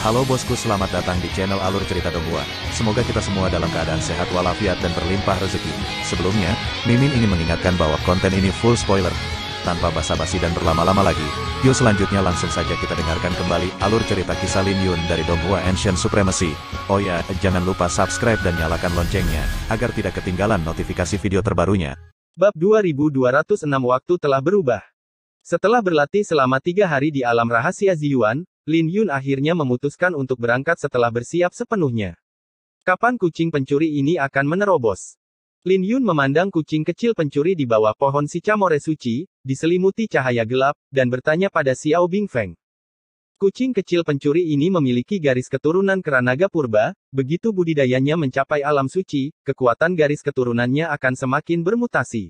Halo bosku, selamat datang di channel Alur Cerita Donghua. Semoga kita semua dalam keadaan sehat walafiat dan berlimpah rezeki. Sebelumnya, Mimin ingin mengingatkan bahwa konten ini full spoiler. Tanpa basa-basi dan berlama-lama lagi, yuk selanjutnya langsung saja kita dengarkan kembali alur cerita kisah Lin Yun dari Donghua Ancient Supremacy. Oh ya, jangan lupa subscribe dan nyalakan loncengnya, agar tidak ketinggalan notifikasi video terbarunya. Bab 2206 Waktu telah berubah. Setelah berlatih selama 3 hari di alam rahasia Ziyuan, Lin Yun akhirnya memutuskan untuk berangkat setelah bersiap sepenuhnya. Kapan kucing pencuri ini akan menerobos? Lin Yun memandang kucing kecil pencuri di bawah pohon Sicamore suci, diselimuti cahaya gelap, dan bertanya pada Xiao Bingfeng. Kucing kecil pencuri ini memiliki garis keturunan Keranaga Purba, begitu budidayanya mencapai alam suci, kekuatan garis keturunannya akan semakin bermutasi.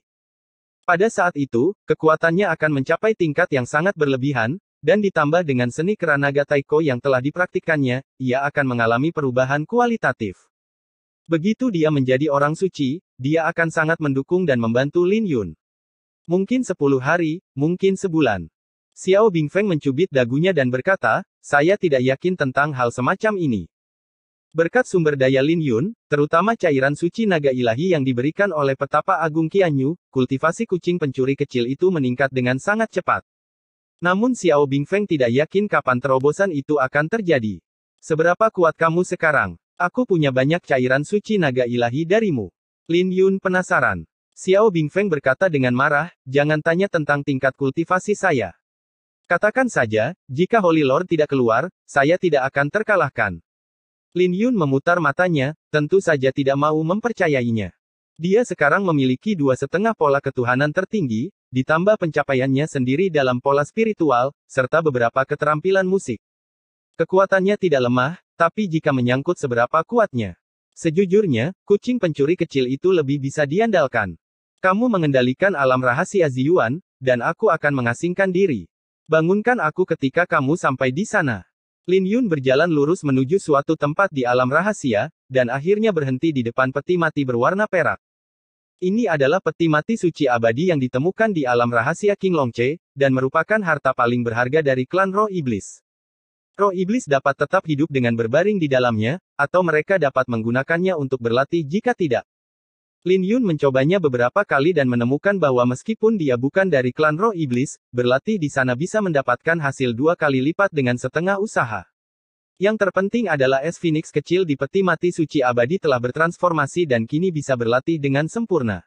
Pada saat itu, kekuatannya akan mencapai tingkat yang sangat berlebihan, dan ditambah dengan seni Keranaga Taiko yang telah dipraktikkannya, ia akan mengalami perubahan kualitatif. Begitu dia menjadi orang suci, dia akan sangat mendukung dan membantu Lin Yun. Mungkin 10 hari, mungkin sebulan. Xiao Bingfeng mencubit dagunya dan berkata, saya tidak yakin tentang hal semacam ini. Berkat sumber daya Lin Yun, terutama cairan suci naga ilahi yang diberikan oleh petapa agung Qianyu, kultivasi kucing pencuri kecil itu meningkat dengan sangat cepat. Namun Xiao Bingfeng tidak yakin kapan terobosan itu akan terjadi. Seberapa kuat kamu sekarang? Aku punya banyak cairan suci naga ilahi darimu. Lin Yun penasaran. Xiao Bingfeng berkata dengan marah, jangan tanya tentang tingkat kultivasi saya. Katakan saja, jika Holy Lord tidak keluar, saya tidak akan terkalahkan. Lin Yun memutar matanya, tentu saja tidak mau mempercayainya. Dia sekarang memiliki 2,5 pola ketuhanan tertinggi, ditambah pencapaiannya sendiri dalam pola spiritual, serta beberapa keterampilan musik. Kekuatannya tidak lemah, tapi jika menyangkut seberapa kuatnya. Sejujurnya, kucing pencuri kecil itu lebih bisa diandalkan. Kamu mengendalikan alam rahasia Ziyuan, dan aku akan mengasingkan diri. Bangunkan aku ketika kamu sampai di sana. Lin Yun berjalan lurus menuju suatu tempat di alam rahasia, dan akhirnya berhenti di depan peti mati berwarna perak. Ini adalah peti mati suci abadi yang ditemukan di alam rahasia King Longche, dan merupakan harta paling berharga dari klan Roh Iblis. Roh Iblis dapat tetap hidup dengan berbaring di dalamnya, atau mereka dapat menggunakannya untuk berlatih jika tidak. Lin Yun mencobanya beberapa kali dan menemukan bahwa meskipun dia bukan dari klan Roh Iblis, berlatih di sana bisa mendapatkan hasil 2 kali lipat dengan setengah usaha. Yang terpenting adalah es Phoenix kecil di peti mati suci abadi telah bertransformasi dan kini bisa berlatih dengan sempurna.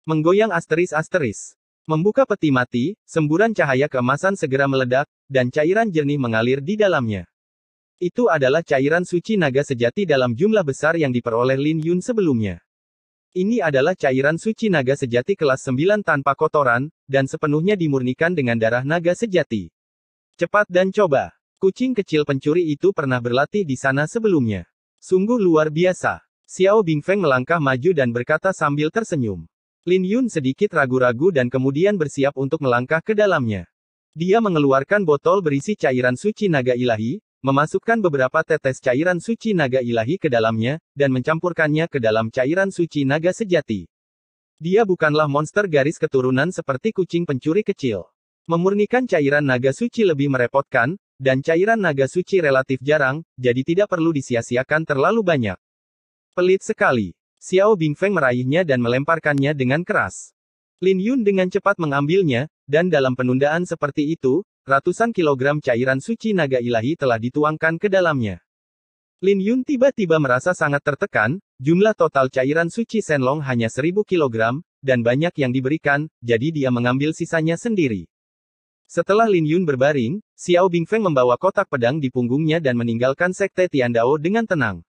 Menggoyang asteris-asteris. Membuka peti mati, semburan cahaya keemasan segera meledak, dan cairan jernih mengalir di dalamnya. Itu adalah cairan suci naga sejati dalam jumlah besar yang diperoleh Lin Yun sebelumnya. Ini adalah cairan suci naga sejati kelas 9 tanpa kotoran, dan sepenuhnya dimurnikan dengan darah naga sejati. Cepat dan coba. Kucing kecil pencuri itu pernah berlatih di sana sebelumnya. Sungguh luar biasa. Xiao Bingfeng melangkah maju dan berkata sambil tersenyum. Lin Yun sedikit ragu-ragu dan kemudian bersiap untuk melangkah ke dalamnya. Dia mengeluarkan botol berisi cairan suci naga ilahi, memasukkan beberapa tetes cairan suci naga ilahi ke dalamnya, dan mencampurkannya ke dalam cairan suci naga sejati. Dia bukanlah monster garis keturunan seperti kucing pencuri kecil. Memurnikan cairan naga suci lebih merepotkan, dan cairan naga suci relatif jarang, jadi tidak perlu disia-siakan terlalu banyak. Pelit sekali. Xiao Bingfeng meraihnya dan melemparkannya dengan keras. Lin Yun dengan cepat mengambilnya, dan dalam penundaan seperti itu, ratusan kilogram cairan suci naga ilahi telah dituangkan ke dalamnya. Lin Yun tiba-tiba merasa sangat tertekan, jumlah total cairan suci Shenlong hanya 1000 kilogram, dan banyak yang diberikan, jadi dia mengambil sisanya sendiri. Setelah Lin Yun berbaring, Xiao Bingfeng membawa kotak pedang di punggungnya dan meninggalkan sekte Tiandao dengan tenang.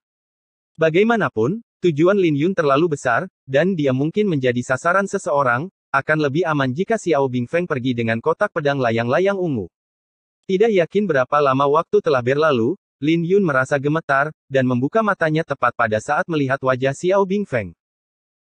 Bagaimanapun, tujuan Lin Yun terlalu besar, dan dia mungkin menjadi sasaran seseorang, akan lebih aman jika Xiao Bingfeng pergi dengan kotak pedang layang-layang ungu. Tidak yakin berapa lama waktu telah berlalu, Lin Yun merasa gemetar, dan membuka matanya tepat pada saat melihat wajah Xiao Bingfeng.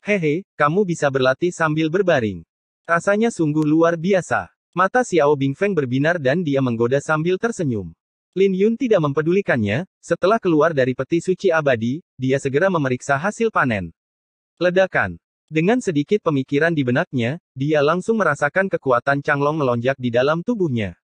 Hehe, kamu bisa berlatih sambil berbaring. Rasanya sungguh luar biasa. Mata Xiao Bingfeng berbinar dan dia menggoda sambil tersenyum. Lin Yun tidak mempedulikannya, setelah keluar dari peti suci abadi, dia segera memeriksa hasil panen. Ledakan. Dengan sedikit pemikiran di benaknya, dia langsung merasakan kekuatan Changlong melonjak di dalam tubuhnya.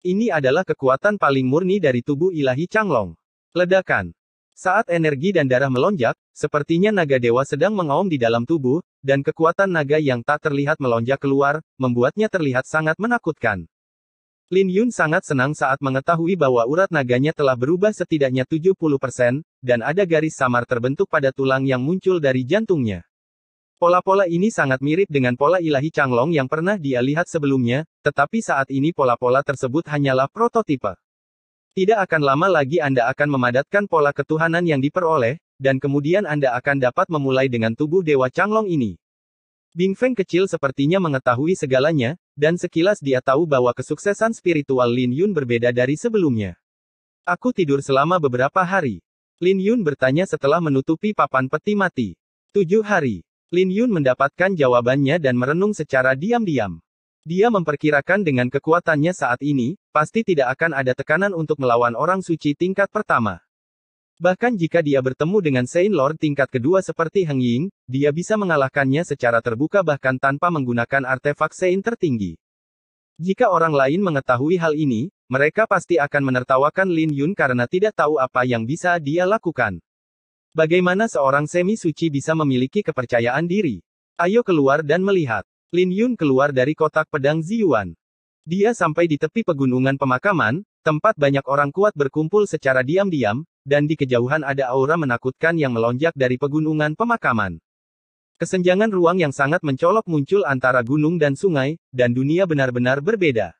Ini adalah kekuatan paling murni dari tubuh ilahi Changlong. Ledakan. Saat energi dan darah melonjak, sepertinya naga dewa sedang mengaum di dalam tubuh, dan kekuatan naga yang tak terlihat melonjak keluar, membuatnya terlihat sangat menakutkan. Lin Yun sangat senang saat mengetahui bahwa urat naganya telah berubah setidaknya 70%, dan ada garis samar terbentuk pada tulang yang muncul dari jantungnya. Pola-pola ini sangat mirip dengan pola ilahi Changlong yang pernah dia lihat sebelumnya, tetapi saat ini pola-pola tersebut hanyalah prototipe. Tidak akan lama lagi Anda akan memadatkan pola ketuhanan yang diperoleh, dan kemudian Anda akan dapat memulai dengan tubuh Dewa Changlong ini. Bing Feng kecil sepertinya mengetahui segalanya, dan sekilas dia tahu bahwa kesuksesan spiritual Lin Yun berbeda dari sebelumnya. Aku tidur selama beberapa hari. Lin Yun bertanya setelah menutupi papan peti mati. 7 hari. Lin Yun mendapatkan jawabannya dan merenung secara diam-diam. Dia memperkirakan dengan kekuatannya saat ini, pasti tidak akan ada tekanan untuk melawan orang suci tingkat pertama. Bahkan jika dia bertemu dengan Saint Lord tingkat kedua seperti Heng Ying, dia bisa mengalahkannya secara terbuka bahkan tanpa menggunakan artefak Saint tertinggi. Jika orang lain mengetahui hal ini, mereka pasti akan menertawakan Lin Yun karena tidak tahu apa yang bisa dia lakukan. Bagaimana seorang semi-suci bisa memiliki kepercayaan diri? Ayo keluar dan melihat. Lin Yun keluar dari kotak pedang Ziyuan. Dia sampai di tepi pegunungan pemakaman, tempat banyak orang kuat berkumpul secara diam-diam, dan di kejauhan ada aura menakutkan yang melonjak dari pegunungan pemakaman. Kesenjangan ruang yang sangat mencolok muncul antara gunung dan sungai, dan dunia benar-benar berbeda.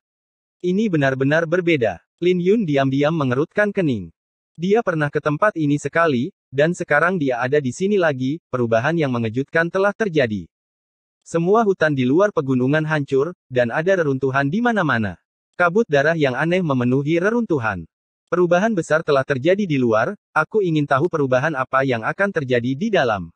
Ini benar-benar berbeda. Lin Yun diam-diam mengerutkan kening. Dia pernah ke tempat ini sekali, dan sekarang dia ada di sini lagi, perubahan yang mengejutkan telah terjadi. Semua hutan di luar pegunungan hancur, dan ada reruntuhan di mana-mana. Kabut darah yang aneh memenuhi reruntuhan. Perubahan besar telah terjadi di luar, aku ingin tahu perubahan apa yang akan terjadi di dalam.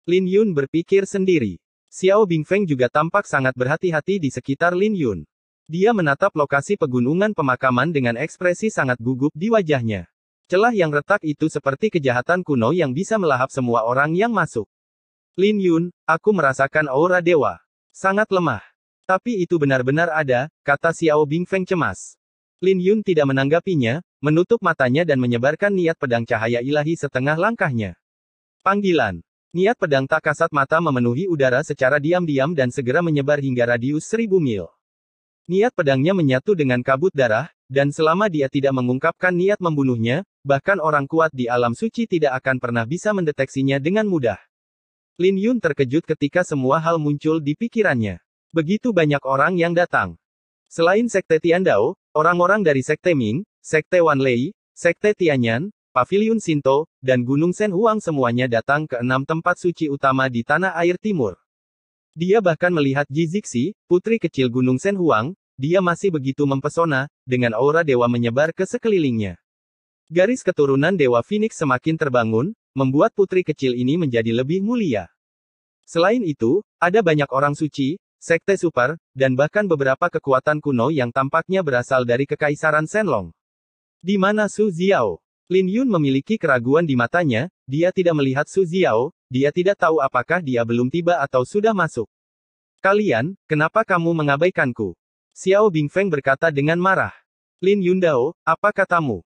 Lin Yun berpikir sendiri. Xiao Bingfeng juga tampak sangat berhati-hati di sekitar Lin Yun. Dia menatap lokasi pegunungan pemakaman dengan ekspresi sangat gugup di wajahnya. Celah yang retak itu seperti kejahatan kuno yang bisa melahap semua orang yang masuk. Lin Yun, aku merasakan aura dewa. Sangat lemah. Tapi itu benar-benar ada, kata Xiao Bingfeng cemas. Lin Yun tidak menanggapinya, menutup matanya dan menyebarkan niat pedang cahaya ilahi setengah langkahnya. Panggilan. Niat pedang tak kasat mata memenuhi udara secara diam-diam dan segera menyebar hingga radius 1000 mil. Niat pedangnya menyatu dengan kabut darah, dan selama dia tidak mengungkapkan niat membunuhnya, bahkan orang kuat di alam suci tidak akan pernah bisa mendeteksinya dengan mudah. Lin Yun terkejut ketika semua hal muncul di pikirannya. Begitu banyak orang yang datang. Selain Sekte Tiandao, orang-orang dari Sekte Ming, Sekte Wanlei, Sekte Tianyan, Paviliun Sinto, dan Gunung Sen Huang semuanya datang ke 6 tempat suci utama di tanah air timur. Dia bahkan melihat Ji Zixi, putri kecil Gunung Sen Huang, dia masih begitu mempesona, dengan aura dewa menyebar ke sekelilingnya. Garis keturunan Dewa Phoenix semakin terbangun, membuat putri kecil ini menjadi lebih mulia. Selain itu, ada banyak orang suci, sekte super, dan bahkan beberapa kekuatan kuno yang tampaknya berasal dari Kekaisaran Shenlong. Di mana Su Ziao? Lin Yun memiliki keraguan di matanya, dia tidak melihat Su Ziao, dia tidak tahu apakah dia belum tiba atau sudah masuk. Kalian, kenapa kamu mengabaikanku? Xiao Bingfeng berkata dengan marah. Lin Yundao, apa katamu?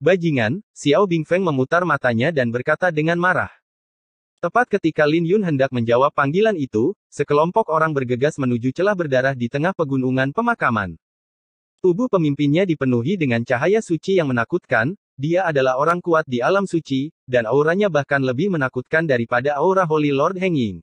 Bajingan, Xiao Bingfeng memutar matanya dan berkata dengan marah. Tepat ketika Lin Yun hendak menjawab panggilan itu, sekelompok orang bergegas menuju celah berdarah di tengah pegunungan pemakaman. Tubuh pemimpinnya dipenuhi dengan cahaya suci yang menakutkan, dia adalah orang kuat di alam suci, dan auranya bahkan lebih menakutkan daripada aura Holy Lord Heng Ying.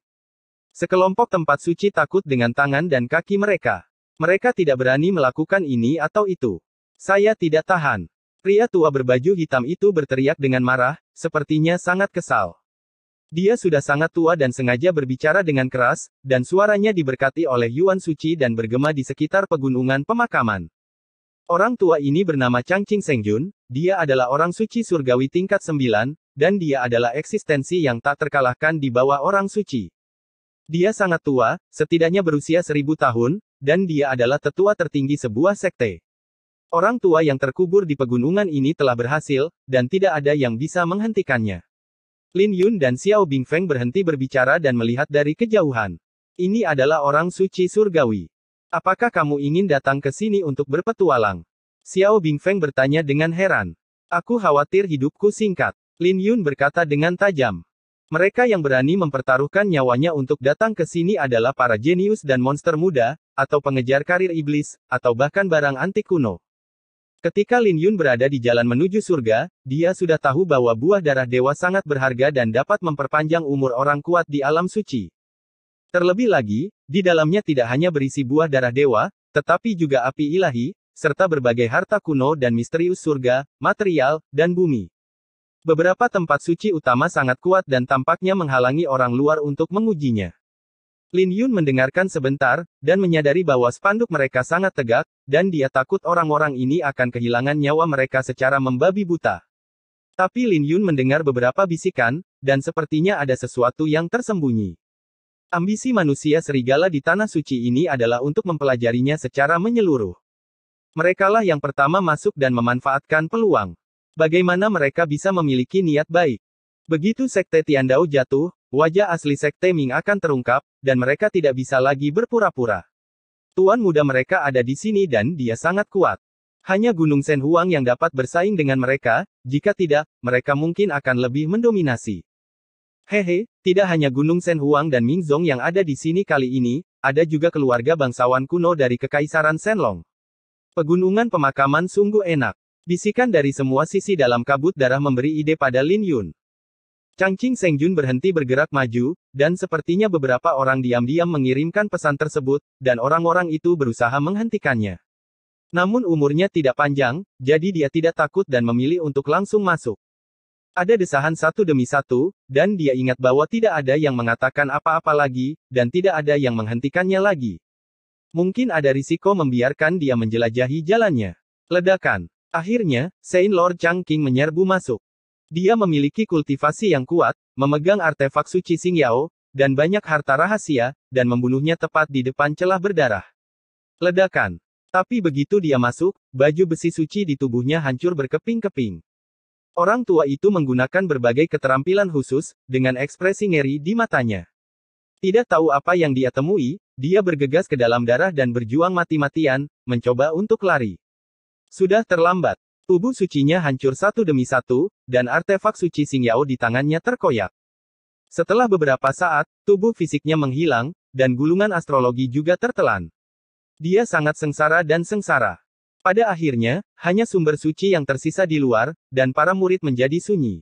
Sekelompok tempat suci takut dengan tangan dan kaki mereka. Mereka tidak berani melakukan ini atau itu. Saya tidak tahan. Pria tua berbaju hitam itu berteriak dengan marah, sepertinya sangat kesal. Dia sudah sangat tua dan sengaja berbicara dengan keras, dan suaranya diberkati oleh Yuan Suci dan bergema di sekitar pegunungan pemakaman. Orang tua ini bernama Changqing Sengjun, dia adalah orang suci surgawi tingkat 9, dan dia adalah eksistensi yang tak terkalahkan di bawah orang suci. Dia sangat tua, setidaknya berusia 1000 tahun, dan dia adalah tetua tertinggi sebuah sekte. Orang tua yang terkubur di pegunungan ini telah berhasil, dan tidak ada yang bisa menghentikannya. Lin Yun dan Xiao Bingfeng berhenti berbicara dan melihat dari kejauhan. Ini adalah orang suci surgawi. Apakah kamu ingin datang ke sini untuk berpetualang? Xiao Bingfeng bertanya dengan heran. Aku khawatir hidupku singkat. Lin Yun berkata dengan tajam. Mereka yang berani mempertaruhkan nyawanya untuk datang ke sini adalah para jenius dan monster muda, atau pengejar karir iblis, atau bahkan barang antik kuno. Ketika Lin Yun berada di jalan menuju surga, dia sudah tahu bahwa buah darah dewa sangat berharga dan dapat memperpanjang umur orang kuat di alam suci. Terlebih lagi, di dalamnya tidak hanya berisi buah darah dewa, tetapi juga api ilahi, serta berbagai harta kuno dan misterius surga, material, dan bumi. Beberapa tempat suci utama sangat kuat dan tampaknya menghalangi orang luar untuk mengujinya. Lin Yun mendengarkan sebentar, dan menyadari bahwa spanduk mereka sangat tegak, dan dia takut orang-orang ini akan kehilangan nyawa mereka secara membabi buta. Tapi Lin Yun mendengar beberapa bisikan, dan sepertinya ada sesuatu yang tersembunyi. Ambisi manusia serigala di tanah suci ini adalah untuk mempelajarinya secara menyeluruh. Merekalah yang pertama masuk dan memanfaatkan peluang. Bagaimana mereka bisa memiliki niat baik? Begitu Sekte Tiandao jatuh, wajah asli Sekte Ming akan terungkap, dan mereka tidak bisa lagi berpura-pura. Tuan muda mereka ada di sini dan dia sangat kuat. Hanya Gunung Shen Huang yang dapat bersaing dengan mereka, jika tidak, mereka mungkin akan lebih mendominasi. Hehe, tidak hanya Gunung Shen Huang dan Ming Zong yang ada di sini kali ini, ada juga keluarga bangsawan kuno dari Kekaisaran Shenlong. Pegunungan pemakaman sungguh enak. Bisikan dari semua sisi dalam kabut darah memberi ide pada Lin Yun. Changqing Sengjun berhenti bergerak maju, dan sepertinya beberapa orang diam-diam mengirimkan pesan tersebut, dan orang-orang itu berusaha menghentikannya. Namun umurnya tidak panjang, jadi dia tidak takut dan memilih untuk langsung masuk. Ada desahan satu demi satu, dan dia ingat bahwa tidak ada yang mengatakan apa-apa lagi, dan tidak ada yang menghentikannya lagi. Mungkin ada risiko membiarkan dia menjelajahi jalannya. Ledakan. Akhirnya, Saint Lord Changqing menyerbu masuk. Dia memiliki kultivasi yang kuat, memegang artefak suci Xingyao, dan banyak harta rahasia, dan membunuhnya tepat di depan celah berdarah. Ledakan. Tapi begitu dia masuk, baju besi suci di tubuhnya hancur berkeping-keping. Orang tua itu menggunakan berbagai keterampilan khusus, dengan ekspresi ngeri di matanya. Tidak tahu apa yang dia temui, dia bergegas ke dalam darah dan berjuang mati-matian, mencoba untuk lari. Sudah terlambat. Tubuh sucinya hancur satu demi satu, dan artefak suci Xingyao di tangannya terkoyak. Setelah beberapa saat, tubuh fisiknya menghilang, dan gulungan astrologi juga tertelan. Dia sangat sengsara dan sengsara. Pada akhirnya, hanya sumber suci yang tersisa di luar, dan para murid menjadi sunyi.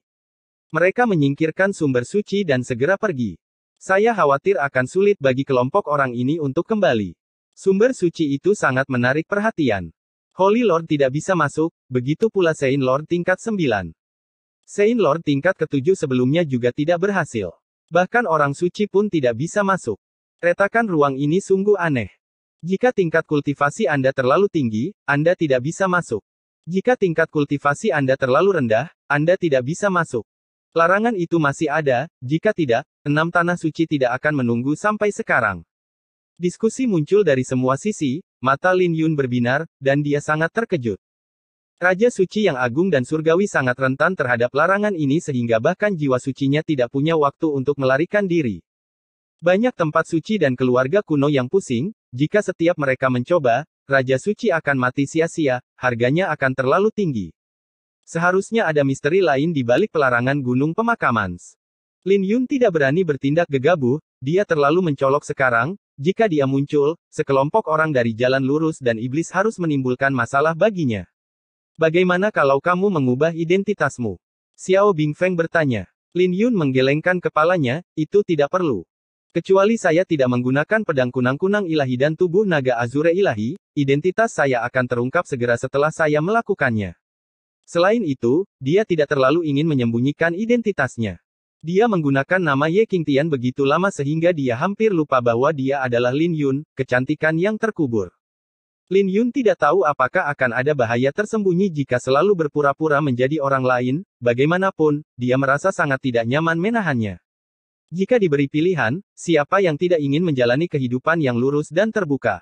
Mereka menyingkirkan sumber suci dan segera pergi. Saya khawatir akan sulit bagi kelompok orang ini untuk kembali. Sumber suci itu sangat menarik perhatian. Holy Lord tidak bisa masuk, begitu pula Saint Lord tingkat 9. Saint Lord tingkat ke-7 sebelumnya juga tidak berhasil. Bahkan orang suci pun tidak bisa masuk. Retakan ruang ini sungguh aneh. Jika tingkat kultivasi Anda terlalu tinggi, Anda tidak bisa masuk. Jika tingkat kultivasi Anda terlalu rendah, Anda tidak bisa masuk. Larangan itu masih ada, jika tidak, 6 tanah suci tidak akan menunggu sampai sekarang. Diskusi muncul dari semua sisi, mata Lin Yun berbinar, dan dia sangat terkejut. Raja suci yang agung dan surgawi sangat rentan terhadap larangan ini sehingga bahkan jiwa sucinya tidak punya waktu untuk melarikan diri. Banyak tempat suci dan keluarga kuno yang pusing, jika setiap mereka mencoba, Raja suci akan mati sia-sia, harganya akan terlalu tinggi. Seharusnya ada misteri lain di balik pelarangan gunung pemakaman. Lin Yun tidak berani bertindak gegabah, dia terlalu mencolok sekarang. Jika dia muncul, sekelompok orang dari jalan lurus dan iblis harus menimbulkan masalah baginya. Bagaimana kalau kamu mengubah identitasmu? Xiao Bingfeng bertanya. Lin Yun menggelengkan kepalanya, itu tidak perlu. Kecuali saya tidak menggunakan pedang kunang-kunang ilahi dan tubuh naga azure ilahi, identitas saya akan terungkap segera setelah saya melakukannya. Selain itu, dia tidak terlalu ingin menyembunyikan identitasnya. Dia menggunakan nama Ye Qingtian begitu lama sehingga dia hampir lupa bahwa dia adalah Lin Yun, kecantikan yang terkubur. Lin Yun tidak tahu apakah akan ada bahaya tersembunyi jika selalu berpura-pura menjadi orang lain, bagaimanapun, dia merasa sangat tidak nyaman menahannya. Jika diberi pilihan, siapa yang tidak ingin menjalani kehidupan yang lurus dan terbuka?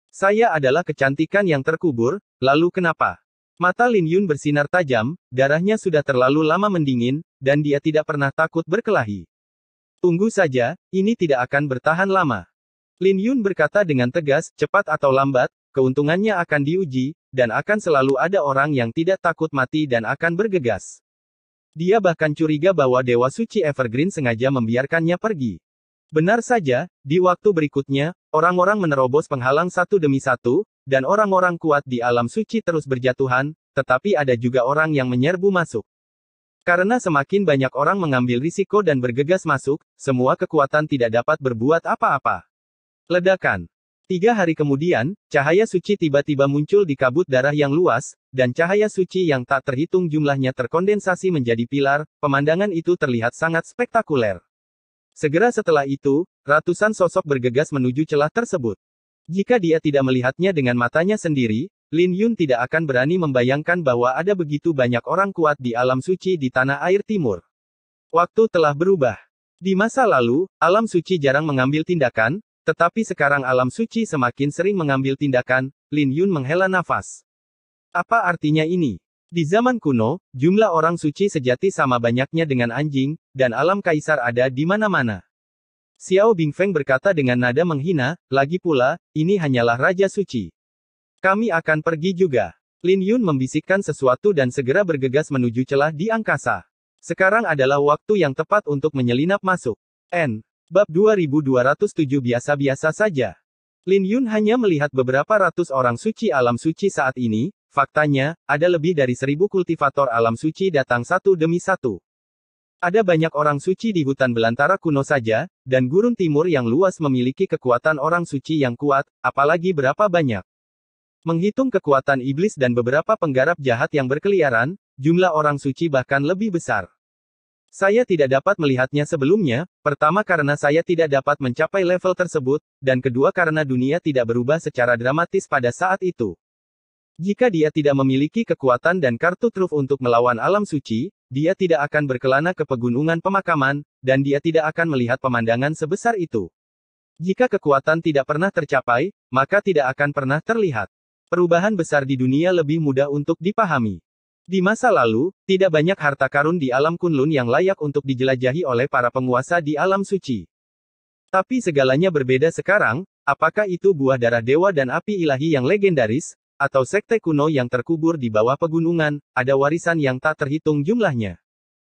Saya adalah kecantikan yang terkubur, lalu kenapa? Mata Lin Yun bersinar tajam, darahnya sudah terlalu lama mendingin, dan dia tidak pernah takut berkelahi. Tunggu saja, ini tidak akan bertahan lama. Lin Yun berkata dengan tegas, cepat atau lambat, keuntungannya akan diuji, dan akan selalu ada orang yang tidak takut mati dan akan bergegas. Dia bahkan curiga bahwa Dewa Suci Evergreen sengaja membiarkannya pergi. Benar saja, di waktu berikutnya, orang-orang menerobos penghalang satu demi satu, dan orang-orang kuat di alam suci terus berjatuhan, tetapi ada juga orang yang menyerbu masuk. Karena semakin banyak orang mengambil risiko dan bergegas masuk, semua kekuatan tidak dapat berbuat apa-apa. Ledakan. 3 hari kemudian, cahaya suci tiba-tiba muncul di kabut darah yang luas, dan cahaya suci yang tak terhitung jumlahnya terkondensasi menjadi pilar. Pemandangan itu terlihat sangat spektakuler. Segera setelah itu, ratusan sosok bergegas menuju celah tersebut. Jika dia tidak melihatnya dengan matanya sendiri, Lin Yun tidak akan berani membayangkan bahwa ada begitu banyak orang kuat di alam suci di tanah air timur. Waktu telah berubah. Di masa lalu, alam suci jarang mengambil tindakan, tetapi sekarang alam suci semakin sering mengambil tindakan. Lin Yun menghela nafas. Apa artinya ini? Di zaman kuno, jumlah orang suci sejati sama banyaknya dengan anjing, dan alam kaisar ada di mana-mana. Xiao Bingfeng berkata dengan nada menghina, lagi pula, ini hanyalah Raja Suci. Kami akan pergi juga. Lin Yun membisikkan sesuatu dan segera bergegas menuju celah di angkasa. Sekarang adalah waktu yang tepat untuk menyelinap masuk. Bab 2207 biasa-biasa saja. Lin Yun hanya melihat beberapa ratus orang suci alam suci saat ini. Faktanya, ada lebih dari 1000 kultivator alam suci datang satu demi satu. Ada banyak orang suci di hutan belantara kuno saja, dan gurun timur yang luas memiliki kekuatan orang suci yang kuat, apalagi berapa banyak. Menghitung kekuatan iblis dan beberapa penggarap jahat yang berkeliaran, jumlah orang suci bahkan lebih besar. Saya tidak dapat melihatnya sebelumnya, pertama karena saya tidak dapat mencapai level tersebut, dan kedua karena dunia tidak berubah secara dramatis pada saat itu. Jika dia tidak memiliki kekuatan dan kartu truf untuk melawan alam suci, dia tidak akan berkelana ke pegunungan pemakaman, dan dia tidak akan melihat pemandangan sebesar itu. Jika kekuatan tidak pernah tercapai, maka tidak akan pernah terlihat. Perubahan besar di dunia lebih mudah untuk dipahami. Di masa lalu, tidak banyak harta karun di alam Kunlun yang layak untuk dijelajahi oleh para penguasa di alam suci. Tapi segalanya berbeda sekarang, apakah itu buah darah dewa dan api ilahi yang legendaris, atau sekte kuno yang terkubur di bawah pegunungan, ada warisan yang tak terhitung jumlahnya.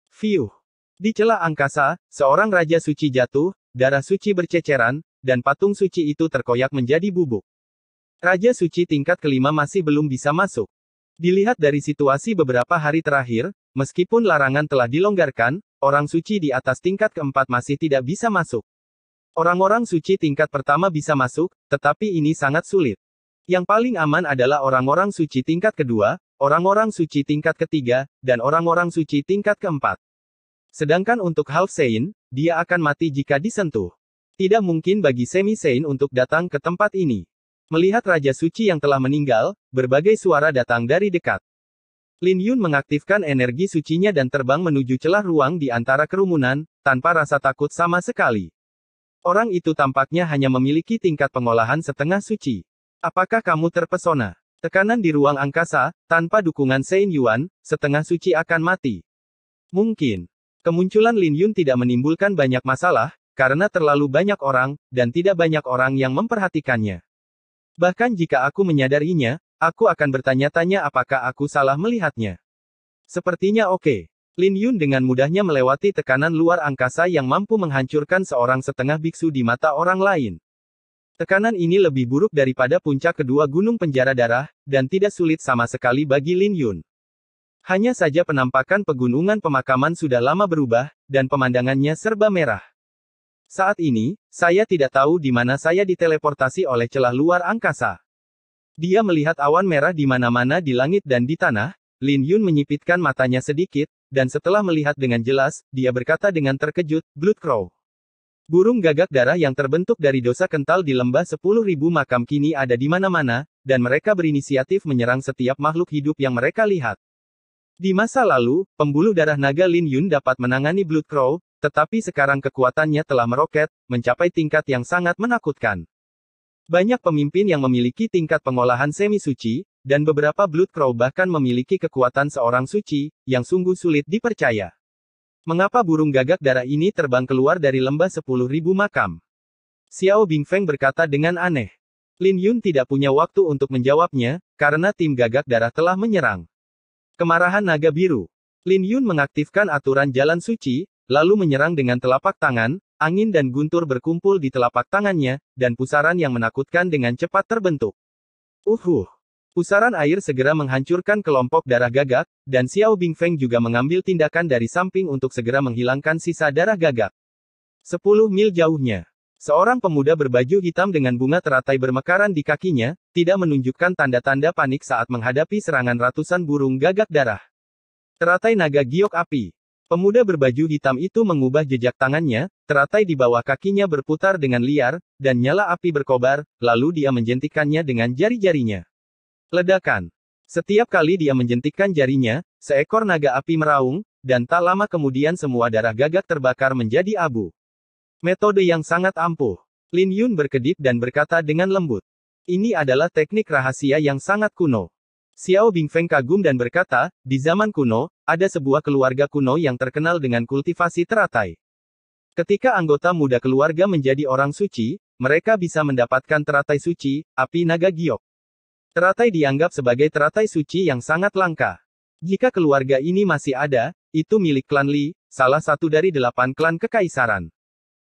Fiuh. Di celah angkasa, seorang raja suci jatuh, darah suci berceceran, dan patung suci itu terkoyak menjadi bubuk. Raja suci tingkat kelima masih belum bisa masuk. Dilihat dari situasi beberapa hari terakhir, meskipun larangan telah dilonggarkan, orang suci di atas tingkat keempat masih tidak bisa masuk. Orang-orang suci tingkat pertama bisa masuk, tetapi ini sangat sulit. Yang paling aman adalah orang-orang suci tingkat kedua, orang-orang suci tingkat ketiga, dan orang-orang suci tingkat keempat. Sedangkan untuk Half Saint, dia akan mati jika disentuh. Tidak mungkin bagi Semi Saint untuk datang ke tempat ini. Melihat Raja Suci yang telah meninggal, berbagai suara datang dari dekat. Lin Yun mengaktifkan energi sucinya dan terbang menuju celah ruang di antara kerumunan, tanpa rasa takut sama sekali. Orang itu tampaknya hanya memiliki tingkat pengolahan setengah suci. Apakah kamu terpesona? Tekanan di ruang angkasa, tanpa dukungan Saint Yuan, setengah suci akan mati. Mungkin. Kemunculan Lin Yun tidak menimbulkan banyak masalah, karena terlalu banyak orang, dan tidak banyak orang yang memperhatikannya. Bahkan jika aku menyadarinya, aku akan bertanya-tanya apakah aku salah melihatnya. Sepertinya oke. Lin Yun dengan mudahnya melewati tekanan luar angkasa yang mampu menghancurkan seorang setengah biksu di mata orang lain. Tekanan ini lebih buruk daripada puncak kedua gunung penjara darah, dan tidak sulit sama sekali bagi Lin Yun. Hanya saja penampakan pegunungan pemakaman sudah lama berubah, dan pemandangannya serba merah. Saat ini, saya tidak tahu di mana saya diteleportasi oleh celah luar angkasa. Dia melihat awan merah di mana-mana di langit dan di tanah. Lin Yun menyipitkan matanya sedikit, dan setelah melihat dengan jelas, dia berkata dengan terkejut, Blood Crow. Burung gagak darah yang terbentuk dari dosa kental di lembah 10.000 makam kini ada di mana-mana, dan mereka berinisiatif menyerang setiap makhluk hidup yang mereka lihat. Di masa lalu, pembuluh darah naga Lin Yun dapat menangani Blood Crow, tetapi sekarang kekuatannya telah meroket, mencapai tingkat yang sangat menakutkan. Banyak pemimpin yang memiliki tingkat pengolahan semi-suci, dan beberapa Blood Crow bahkan memiliki kekuatan seorang suci, yang sungguh sulit dipercaya. Mengapa burung gagak darah ini terbang keluar dari lembah 10.000 makam? Xiao Bingfeng berkata dengan aneh. Lin Yun tidak punya waktu untuk menjawabnya, karena tim gagak darah telah menyerang. Kemarahan naga biru. Lin Yun mengaktifkan aturan jalan suci, lalu menyerang dengan telapak tangan, angin dan guntur berkumpul di telapak tangannya, dan pusaran yang menakutkan dengan cepat terbentuk. Pusaran air segera menghancurkan kelompok darah gagak, dan Xiao Bingfeng juga mengambil tindakan dari samping untuk segera menghilangkan sisa darah gagak. 10 mil jauhnya. Seorang pemuda berbaju hitam dengan bunga teratai bermekaran di kakinya, tidak menunjukkan tanda-tanda panik saat menghadapi serangan ratusan burung gagak darah. Teratai naga giok api. Pemuda berbaju hitam itu mengubah jejak tangannya, teratai di bawah kakinya berputar dengan liar, dan nyala api berkobar, lalu dia menjentikkannya dengan jari-jarinya. Ledakan. Setiap kali dia menjentikkan jarinya, seekor naga api meraung, dan tak lama kemudian semua darah gagak terbakar menjadi abu. Metode yang sangat ampuh. Lin Yun berkedip dan berkata dengan lembut. Ini adalah teknik rahasia yang sangat kuno. Xiao Bingfeng kagum dan berkata, di zaman kuno, ada sebuah keluarga kuno yang terkenal dengan kultivasi teratai. Ketika anggota muda keluarga menjadi orang suci, mereka bisa mendapatkan teratai suci, api naga giok. Teratai dianggap sebagai teratai suci yang sangat langka. Jika keluarga ini masih ada, itu milik klan Li, salah satu dari 8 klan kekaisaran.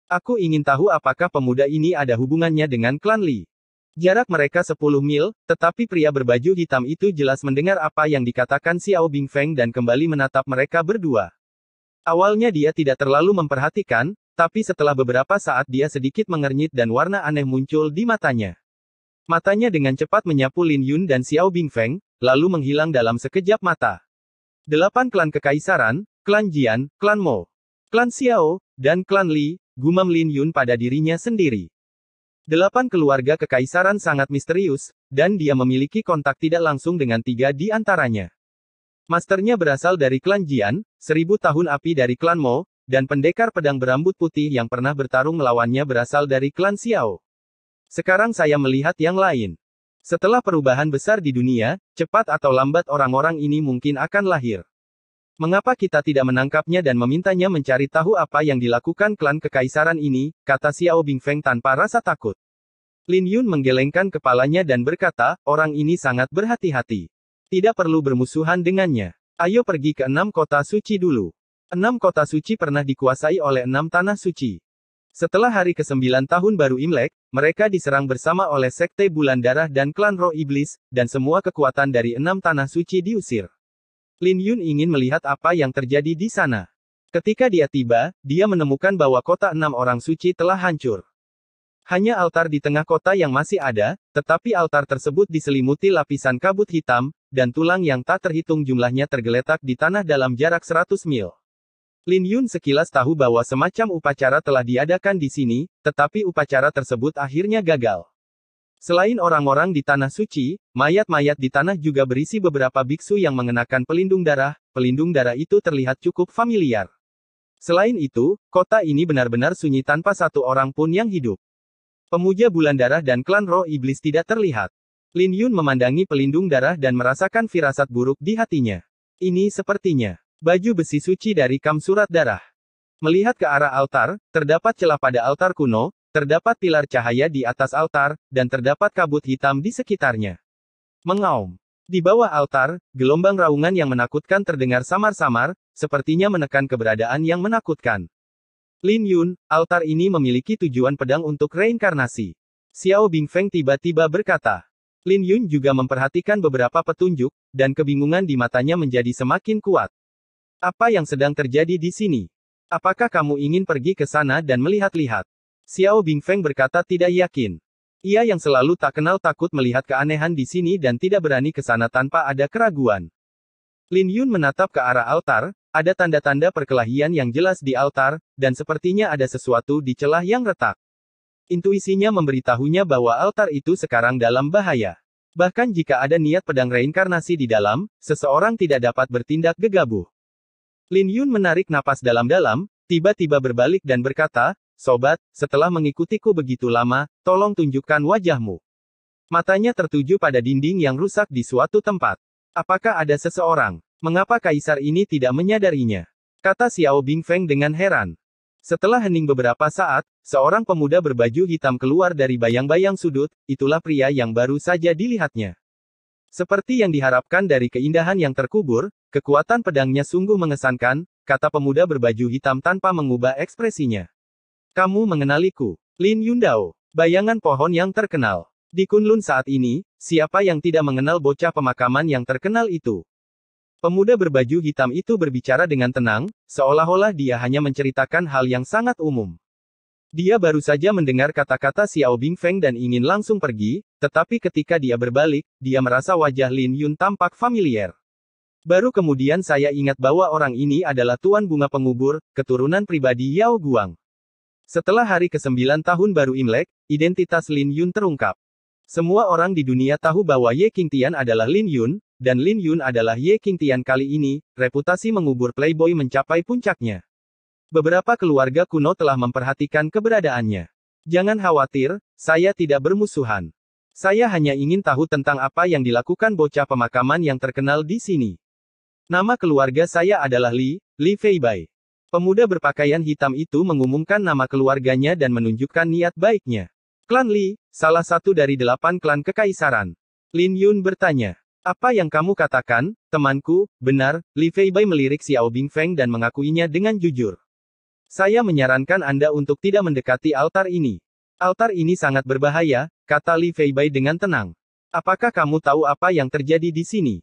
Aku ingin tahu apakah pemuda ini ada hubungannya dengan klan Li. Jarak mereka 10 mil, tetapi pria berbaju hitam itu jelas mendengar apa yang dikatakan Xiao Bingfeng dan kembali menatap mereka berdua. Awalnya dia tidak terlalu memperhatikan, tapi setelah beberapa saat dia sedikit mengernyit dan warna aneh muncul di matanya. Matanya dengan cepat menyapu Lin Yun dan Xiao Bingfeng, lalu menghilang dalam sekejap mata. 8 klan kekaisaran, klan Jian, klan Mo, klan Xiao, dan klan Li, gumam Lin Yun pada dirinya sendiri. 8 keluarga kekaisaran sangat misterius, dan dia memiliki kontak tidak langsung dengan 3 di antaranya. Masternya berasal dari klan Jian, 1000 tahun api dari klan Mo, dan pendekar pedang berambut putih yang pernah bertarung melawannya berasal dari klan Xiao. Sekarang saya melihat yang lain. Setelah perubahan besar di dunia, cepat atau lambat orang-orang ini mungkin akan lahir. Mengapa kita tidak menangkapnya dan memintanya mencari tahu apa yang dilakukan klan kekaisaran ini, kata Xiao Bingfeng tanpa rasa takut. Lin Yun menggelengkan kepalanya dan berkata, orang ini sangat berhati-hati. Tidak perlu bermusuhan dengannya. Ayo pergi ke 6 kota suci dulu. 6 kota suci pernah dikuasai oleh 6 tanah suci. Setelah hari ke-9 tahun baru Imlek, mereka diserang bersama oleh Sekte Bulan Darah dan klan Roh Iblis, dan semua kekuatan dari 6 tanah suci diusir. Lin Yun ingin melihat apa yang terjadi di sana. Ketika dia tiba, dia menemukan bahwa kota 6 orang suci telah hancur. Hanya altar di tengah kota yang masih ada, tetapi altar tersebut diselimuti lapisan kabut hitam, dan tulang yang tak terhitung jumlahnya tergeletak di tanah dalam jarak 100 mil. Lin Yun sekilas tahu bahwa semacam upacara telah diadakan di sini, tetapi upacara tersebut akhirnya gagal. Selain orang-orang di tanah suci, mayat-mayat di tanah juga berisi beberapa biksu yang mengenakan pelindung darah itu terlihat cukup familiar. Selain itu, kota ini benar-benar sunyi tanpa satu orang pun yang hidup. Pemuja Bulan Darah dan klan Roh Iblis tidak terlihat. Lin Yun memandangi pelindung darah dan merasakan firasat buruk di hatinya. Ini sepertinya baju besi suci dari Kam Surat Darah. Melihat ke arah altar, terdapat celah pada altar kuno, terdapat pilar cahaya di atas altar, dan terdapat kabut hitam di sekitarnya. Mengaum. Di bawah altar, gelombang raungan yang menakutkan terdengar samar-samar, sepertinya menekan keberadaan yang menakutkan. Lin Yun, altar ini memiliki tujuan pedang untuk reinkarnasi. Xiao Bingfeng tiba-tiba berkata. Lin Yun juga memperhatikan beberapa petunjuk, dan kebingungan di matanya menjadi semakin kuat. Apa yang sedang terjadi di sini? Apakah kamu ingin pergi ke sana dan melihat-lihat? Xiao Bingfeng berkata tidak yakin. Ia yang selalu tak kenal takut melihat keanehan di sini dan tidak berani ke sana tanpa ada keraguan. Lin Yun menatap ke arah altar, ada tanda-tanda perkelahian yang jelas di altar, dan sepertinya ada sesuatu di celah yang retak. Intuisinya memberitahunya bahwa altar itu sekarang dalam bahaya. Bahkan jika ada niat pedang reinkarnasi di dalam, seseorang tidak dapat bertindak gegabah. Lin Yun menarik napas dalam-dalam, tiba-tiba berbalik dan berkata, sobat, setelah mengikutiku begitu lama, tolong tunjukkan wajahmu. Matanya tertuju pada dinding yang rusak di suatu tempat. Apakah ada seseorang? Mengapa kaisar ini tidak menyadarinya? Kata Xiao Bingfeng dengan heran. Setelah hening beberapa saat, seorang pemuda berbaju hitam keluar dari bayang-bayang sudut, itulah pria yang baru saja dilihatnya. Seperti yang diharapkan dari keindahan yang terkubur, kekuatan pedangnya sungguh mengesankan, kata pemuda berbaju hitam tanpa mengubah ekspresinya. Kamu mengenaliku, Lin Yundao, bayangan pohon yang terkenal. Di Kunlun saat ini, siapa yang tidak mengenal bocah pemakaman yang terkenal itu? Pemuda berbaju hitam itu berbicara dengan tenang, seolah-olah dia hanya menceritakan hal yang sangat umum. Dia baru saja mendengar kata-kata Xiao Bingfeng dan ingin langsung pergi, tetapi ketika dia berbalik, dia merasa wajah Lin Yun tampak familiar. Baru kemudian saya ingat bahwa orang ini adalah Tuan Bunga Pengubur, keturunan pribadi Yao Guang. Setelah hari ke-9 tahun baru Imlek, identitas Lin Yun terungkap. Semua orang di dunia tahu bahwa Ye Qingtian adalah Lin Yun, dan Lin Yun adalah Ye Qingtian kali ini, reputasi mengubur playboy mencapai puncaknya. Beberapa keluarga kuno telah memperhatikan keberadaannya. Jangan khawatir, saya tidak bermusuhan. Saya hanya ingin tahu tentang apa yang dilakukan bocah pemakaman yang terkenal di sini. Nama keluarga saya adalah Li Feibai. Pemuda berpakaian hitam itu mengumumkan nama keluarganya dan menunjukkan niat baiknya. Klan Li, salah satu dari 8 klan kekaisaran. Lin Yun bertanya. Apa yang kamu katakan, temanku, benar, Li Feibai melirik Xiao Bingfeng dan mengakuinya dengan jujur. Saya menyarankan Anda untuk tidak mendekati altar ini. Altar ini sangat berbahaya, kata Li Feibai dengan tenang. Apakah kamu tahu apa yang terjadi di sini?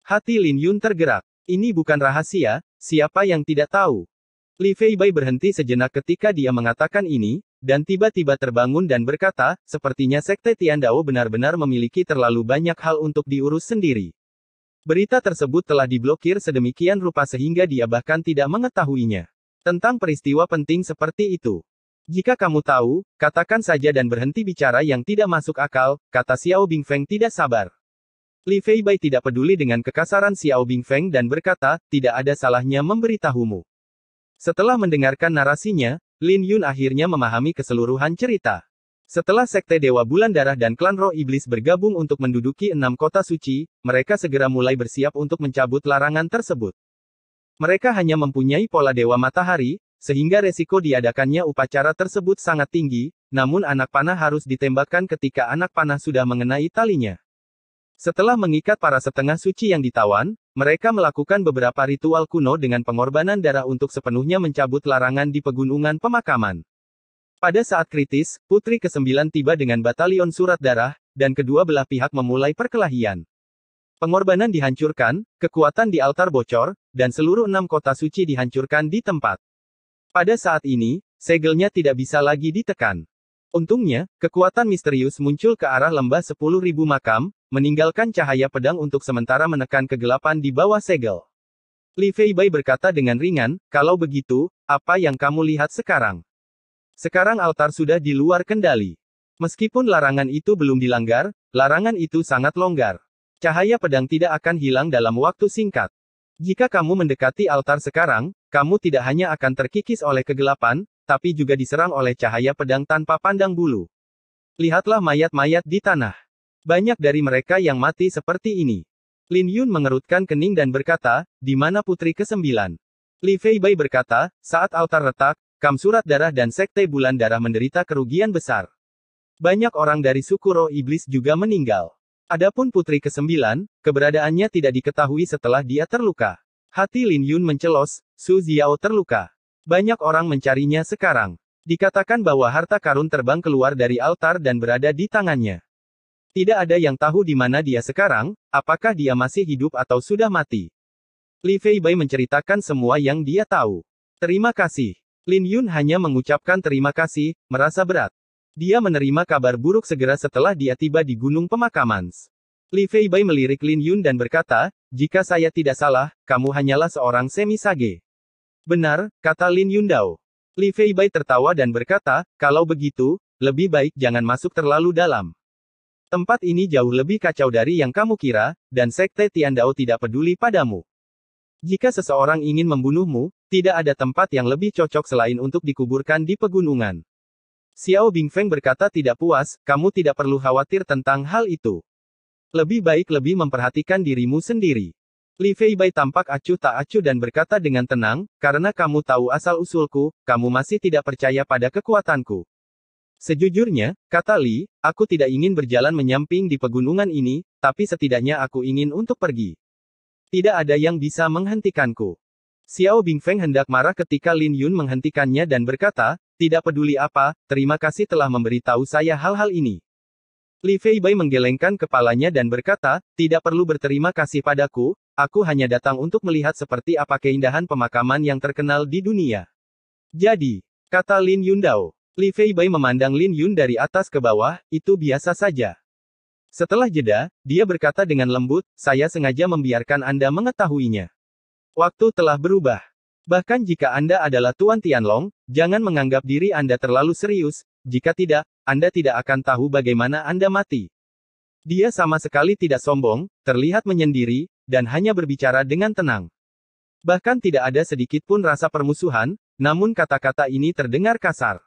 Hati Lin Yun tergerak. Ini bukan rahasia, siapa yang tidak tahu? Li Feibai berhenti sejenak ketika dia mengatakan ini, dan tiba-tiba terbangun dan berkata, sepertinya Sekte Tiandao benar-benar memiliki terlalu banyak hal untuk diurus sendiri. Berita tersebut telah diblokir sedemikian rupa sehingga dia bahkan tidak mengetahuinya. Tentang peristiwa penting seperti itu. Jika kamu tahu, katakan saja dan berhenti bicara yang tidak masuk akal, kata Xiao Bingfeng tidak sabar. Li Feibai tidak peduli dengan kekasaran Xiao Bingfeng dan berkata, tidak ada salahnya memberitahumu. Setelah mendengarkan narasinya, Lin Yun akhirnya memahami keseluruhan cerita. Setelah Sekte Dewa Bulan Darah dan Klan Roh Iblis bergabung untuk menduduki 6 kota suci, mereka segera mulai bersiap untuk mencabut larangan tersebut. Mereka hanya mempunyai pola Dewa Matahari, sehingga resiko diadakannya upacara tersebut sangat tinggi, namun anak panah harus ditembakkan ketika anak panah sudah mengenai talinya. Setelah mengikat para setengah suci yang ditawan, mereka melakukan beberapa ritual kuno dengan pengorbanan darah untuk sepenuhnya mencabut larangan di pegunungan pemakaman. Pada saat kritis, Putri ke-9 tiba dengan batalion surat darah, dan kedua belah pihak memulai perkelahian. Pengorbanan dihancurkan, kekuatan di altar bocor, dan seluruh 6 kota suci dihancurkan di tempat. Pada saat ini, segelnya tidak bisa lagi ditekan. Untungnya, kekuatan misterius muncul ke arah lembah 10.000 makam, meninggalkan cahaya pedang untuk sementara menekan kegelapan di bawah segel. Li Feibai berkata dengan ringan, kalau begitu, apa yang kamu lihat sekarang? Sekarang altar sudah di luar kendali. Meskipun larangan itu belum dilanggar, larangan itu sangat longgar. Cahaya pedang tidak akan hilang dalam waktu singkat. Jika kamu mendekati altar sekarang, kamu tidak hanya akan terkikis oleh kegelapan, tapi juga diserang oleh cahaya pedang tanpa pandang bulu. Lihatlah mayat-mayat di tanah. Banyak dari mereka yang mati seperti ini. Lin Yun mengerutkan kening dan berkata, di mana putri ke-9? Li Feibai berkata, saat altar retak, Kam Surat Darah dan Sekte Bulan Darah menderita kerugian besar. Banyak orang dari suku Roh Iblis juga meninggal. Adapun putri ke-9, keberadaannya tidak diketahui setelah dia terluka. Hati Lin Yun mencelos, Su Ziao terluka. Banyak orang mencarinya sekarang. Dikatakan bahwa harta karun terbang keluar dari altar dan berada di tangannya. Tidak ada yang tahu di mana dia sekarang, apakah dia masih hidup atau sudah mati. Li Feibai menceritakan semua yang dia tahu. Terima kasih. Lin Yun hanya mengucapkan terima kasih, merasa berat. Dia menerima kabar buruk segera setelah dia tiba di Gunung Pemakaman. Li Feibai melirik Lin Yun dan berkata, jika saya tidak salah, kamu hanyalah seorang semi-sage. Benar, kata Lin Yundao. Li Feibai tertawa dan berkata, kalau begitu, lebih baik jangan masuk terlalu dalam. Tempat ini jauh lebih kacau dari yang kamu kira, dan Sekte Tiandao tidak peduli padamu. Jika seseorang ingin membunuhmu, tidak ada tempat yang lebih cocok selain untuk dikuburkan di pegunungan. Xiao Bingfeng berkata tidak puas, kamu tidak perlu khawatir tentang hal itu. Lebih baik lebih memperhatikan dirimu sendiri. Li Feibai tampak acuh tak acuh dan berkata dengan tenang, karena kamu tahu asal-usulku, kamu masih tidak percaya pada kekuatanku. Sejujurnya, kata Li, aku tidak ingin berjalan menyamping di pegunungan ini, tapi setidaknya aku ingin untuk pergi. Tidak ada yang bisa menghentikanku. Xiao Bingfeng hendak marah ketika Lin Yun menghentikannya dan berkata, tidak peduli apa, terima kasih telah memberitahu saya hal-hal ini. Li Feibai menggelengkan kepalanya dan berkata, tidak perlu berterima kasih padaku, aku hanya datang untuk melihat seperti apa keindahan pemakaman yang terkenal di dunia. Jadi, kata Lin Yundao, Li Feibai memandang Lin Yun dari atas ke bawah, itu biasa saja. Setelah jeda, dia berkata dengan lembut, saya sengaja membiarkan Anda mengetahuinya. Waktu telah berubah. Bahkan jika Anda adalah Tuan Tianlong, jangan menganggap diri Anda terlalu serius, jika tidak, Anda tidak akan tahu bagaimana Anda mati. Dia sama sekali tidak sombong, terlihat menyendiri, dan hanya berbicara dengan tenang. Bahkan tidak ada sedikit pun rasa permusuhan, namun kata-kata ini terdengar kasar.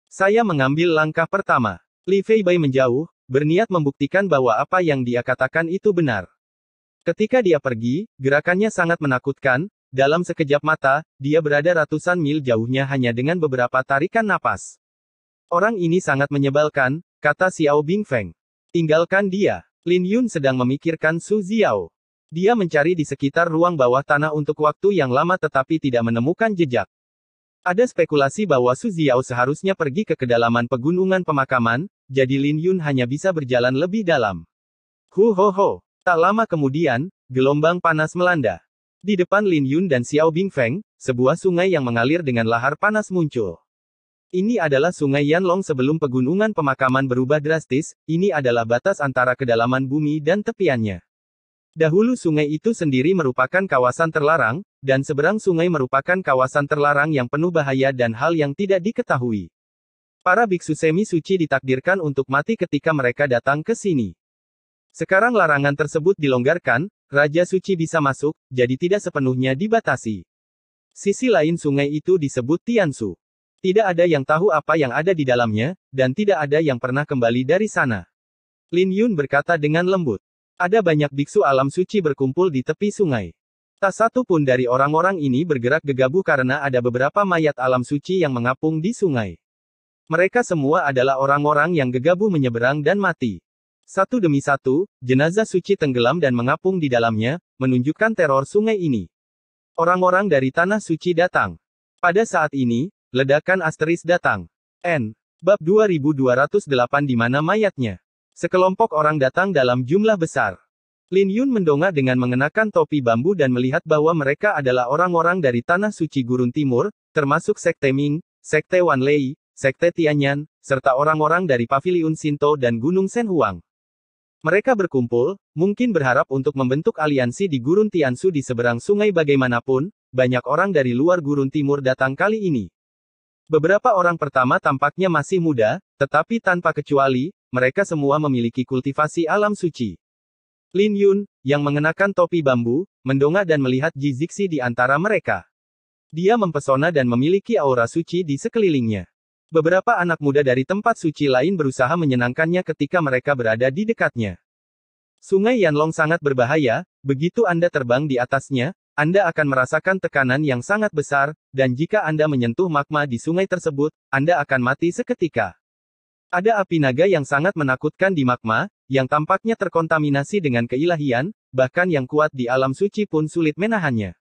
Saya mengambil langkah pertama. Li Feibai menjauh, berniat membuktikan bahwa apa yang dia katakan itu benar. Ketika dia pergi, gerakannya sangat menakutkan, dalam sekejap mata, dia berada ratusan mil jauhnya hanya dengan beberapa tarikan napas. Orang ini sangat menyebalkan, kata Xiao Bingfeng. Tinggalkan dia. Lin Yun sedang memikirkan Su Ziao. Dia mencari di sekitar ruang bawah tanah untuk waktu yang lama tetapi tidak menemukan jejak. Ada spekulasi bahwa Su Ziao seharusnya pergi ke kedalaman pegunungan pemakaman, jadi Lin Yun hanya bisa berjalan lebih dalam. Hu ho ho. Tak lama kemudian, gelombang panas melanda. Di depan Lin Yun dan Xiao Bingfeng, sebuah sungai yang mengalir dengan lahar panas muncul. Ini adalah sungai Yanlong sebelum pegunungan pemakaman berubah drastis, ini adalah batas antara kedalaman bumi dan tepiannya. Dahulu sungai itu sendiri merupakan kawasan terlarang, dan seberang sungai merupakan kawasan terlarang yang penuh bahaya dan hal yang tidak diketahui. Para biksu semi suci ditakdirkan untuk mati ketika mereka datang ke sini. Sekarang larangan tersebut dilonggarkan, Raja Suci bisa masuk, jadi tidak sepenuhnya dibatasi. Sisi lain sungai itu disebut Tiansu. Tidak ada yang tahu apa yang ada di dalamnya, dan tidak ada yang pernah kembali dari sana. Lin Yun berkata dengan lembut. Ada banyak biksu alam suci berkumpul di tepi sungai. Tak satu pun dari orang-orang ini bergerak gegabah karena ada beberapa mayat alam suci yang mengapung di sungai. Mereka semua adalah orang-orang yang gegabah menyeberang dan mati. Satu demi satu, jenazah suci tenggelam dan mengapung di dalamnya, menunjukkan teror sungai ini. Orang-orang dari tanah suci datang. Pada saat ini, ledakan asteris datang. Bab 2208 di mana mayatnya. Sekelompok orang datang dalam jumlah besar. Lin Yun mendongak dengan mengenakan topi bambu dan melihat bahwa mereka adalah orang-orang dari Tanah Suci Gurun Timur, termasuk Sekte Ming, Sekte Wan Lei, Sekte Tianyan, serta orang-orang dari Paviliun Shinto dan Gunung Senhuang. Mereka berkumpul, mungkin berharap untuk membentuk aliansi di Gurun Tiansu di seberang sungai bagaimanapun, banyak orang dari luar Gurun Timur datang kali ini. Beberapa orang pertama tampaknya masih muda, tetapi tanpa kecuali, mereka semua memiliki kultivasi alam suci. Lin Yun, yang mengenakan topi bambu, mendongak dan melihat Ji Zixi di antara mereka. Dia mempesona dan memiliki aura suci di sekelilingnya. Beberapa anak muda dari tempat suci lain berusaha menyenangkannya ketika mereka berada di dekatnya. Sungai Yanlong sangat berbahaya, begitu Anda terbang di atasnya, Anda akan merasakan tekanan yang sangat besar, dan jika Anda menyentuh magma di sungai tersebut, Anda akan mati seketika. Ada api naga yang sangat menakutkan di magma, yang tampaknya terkontaminasi dengan keilahian, bahkan yang kuat di alam suci pun sulit menahannya.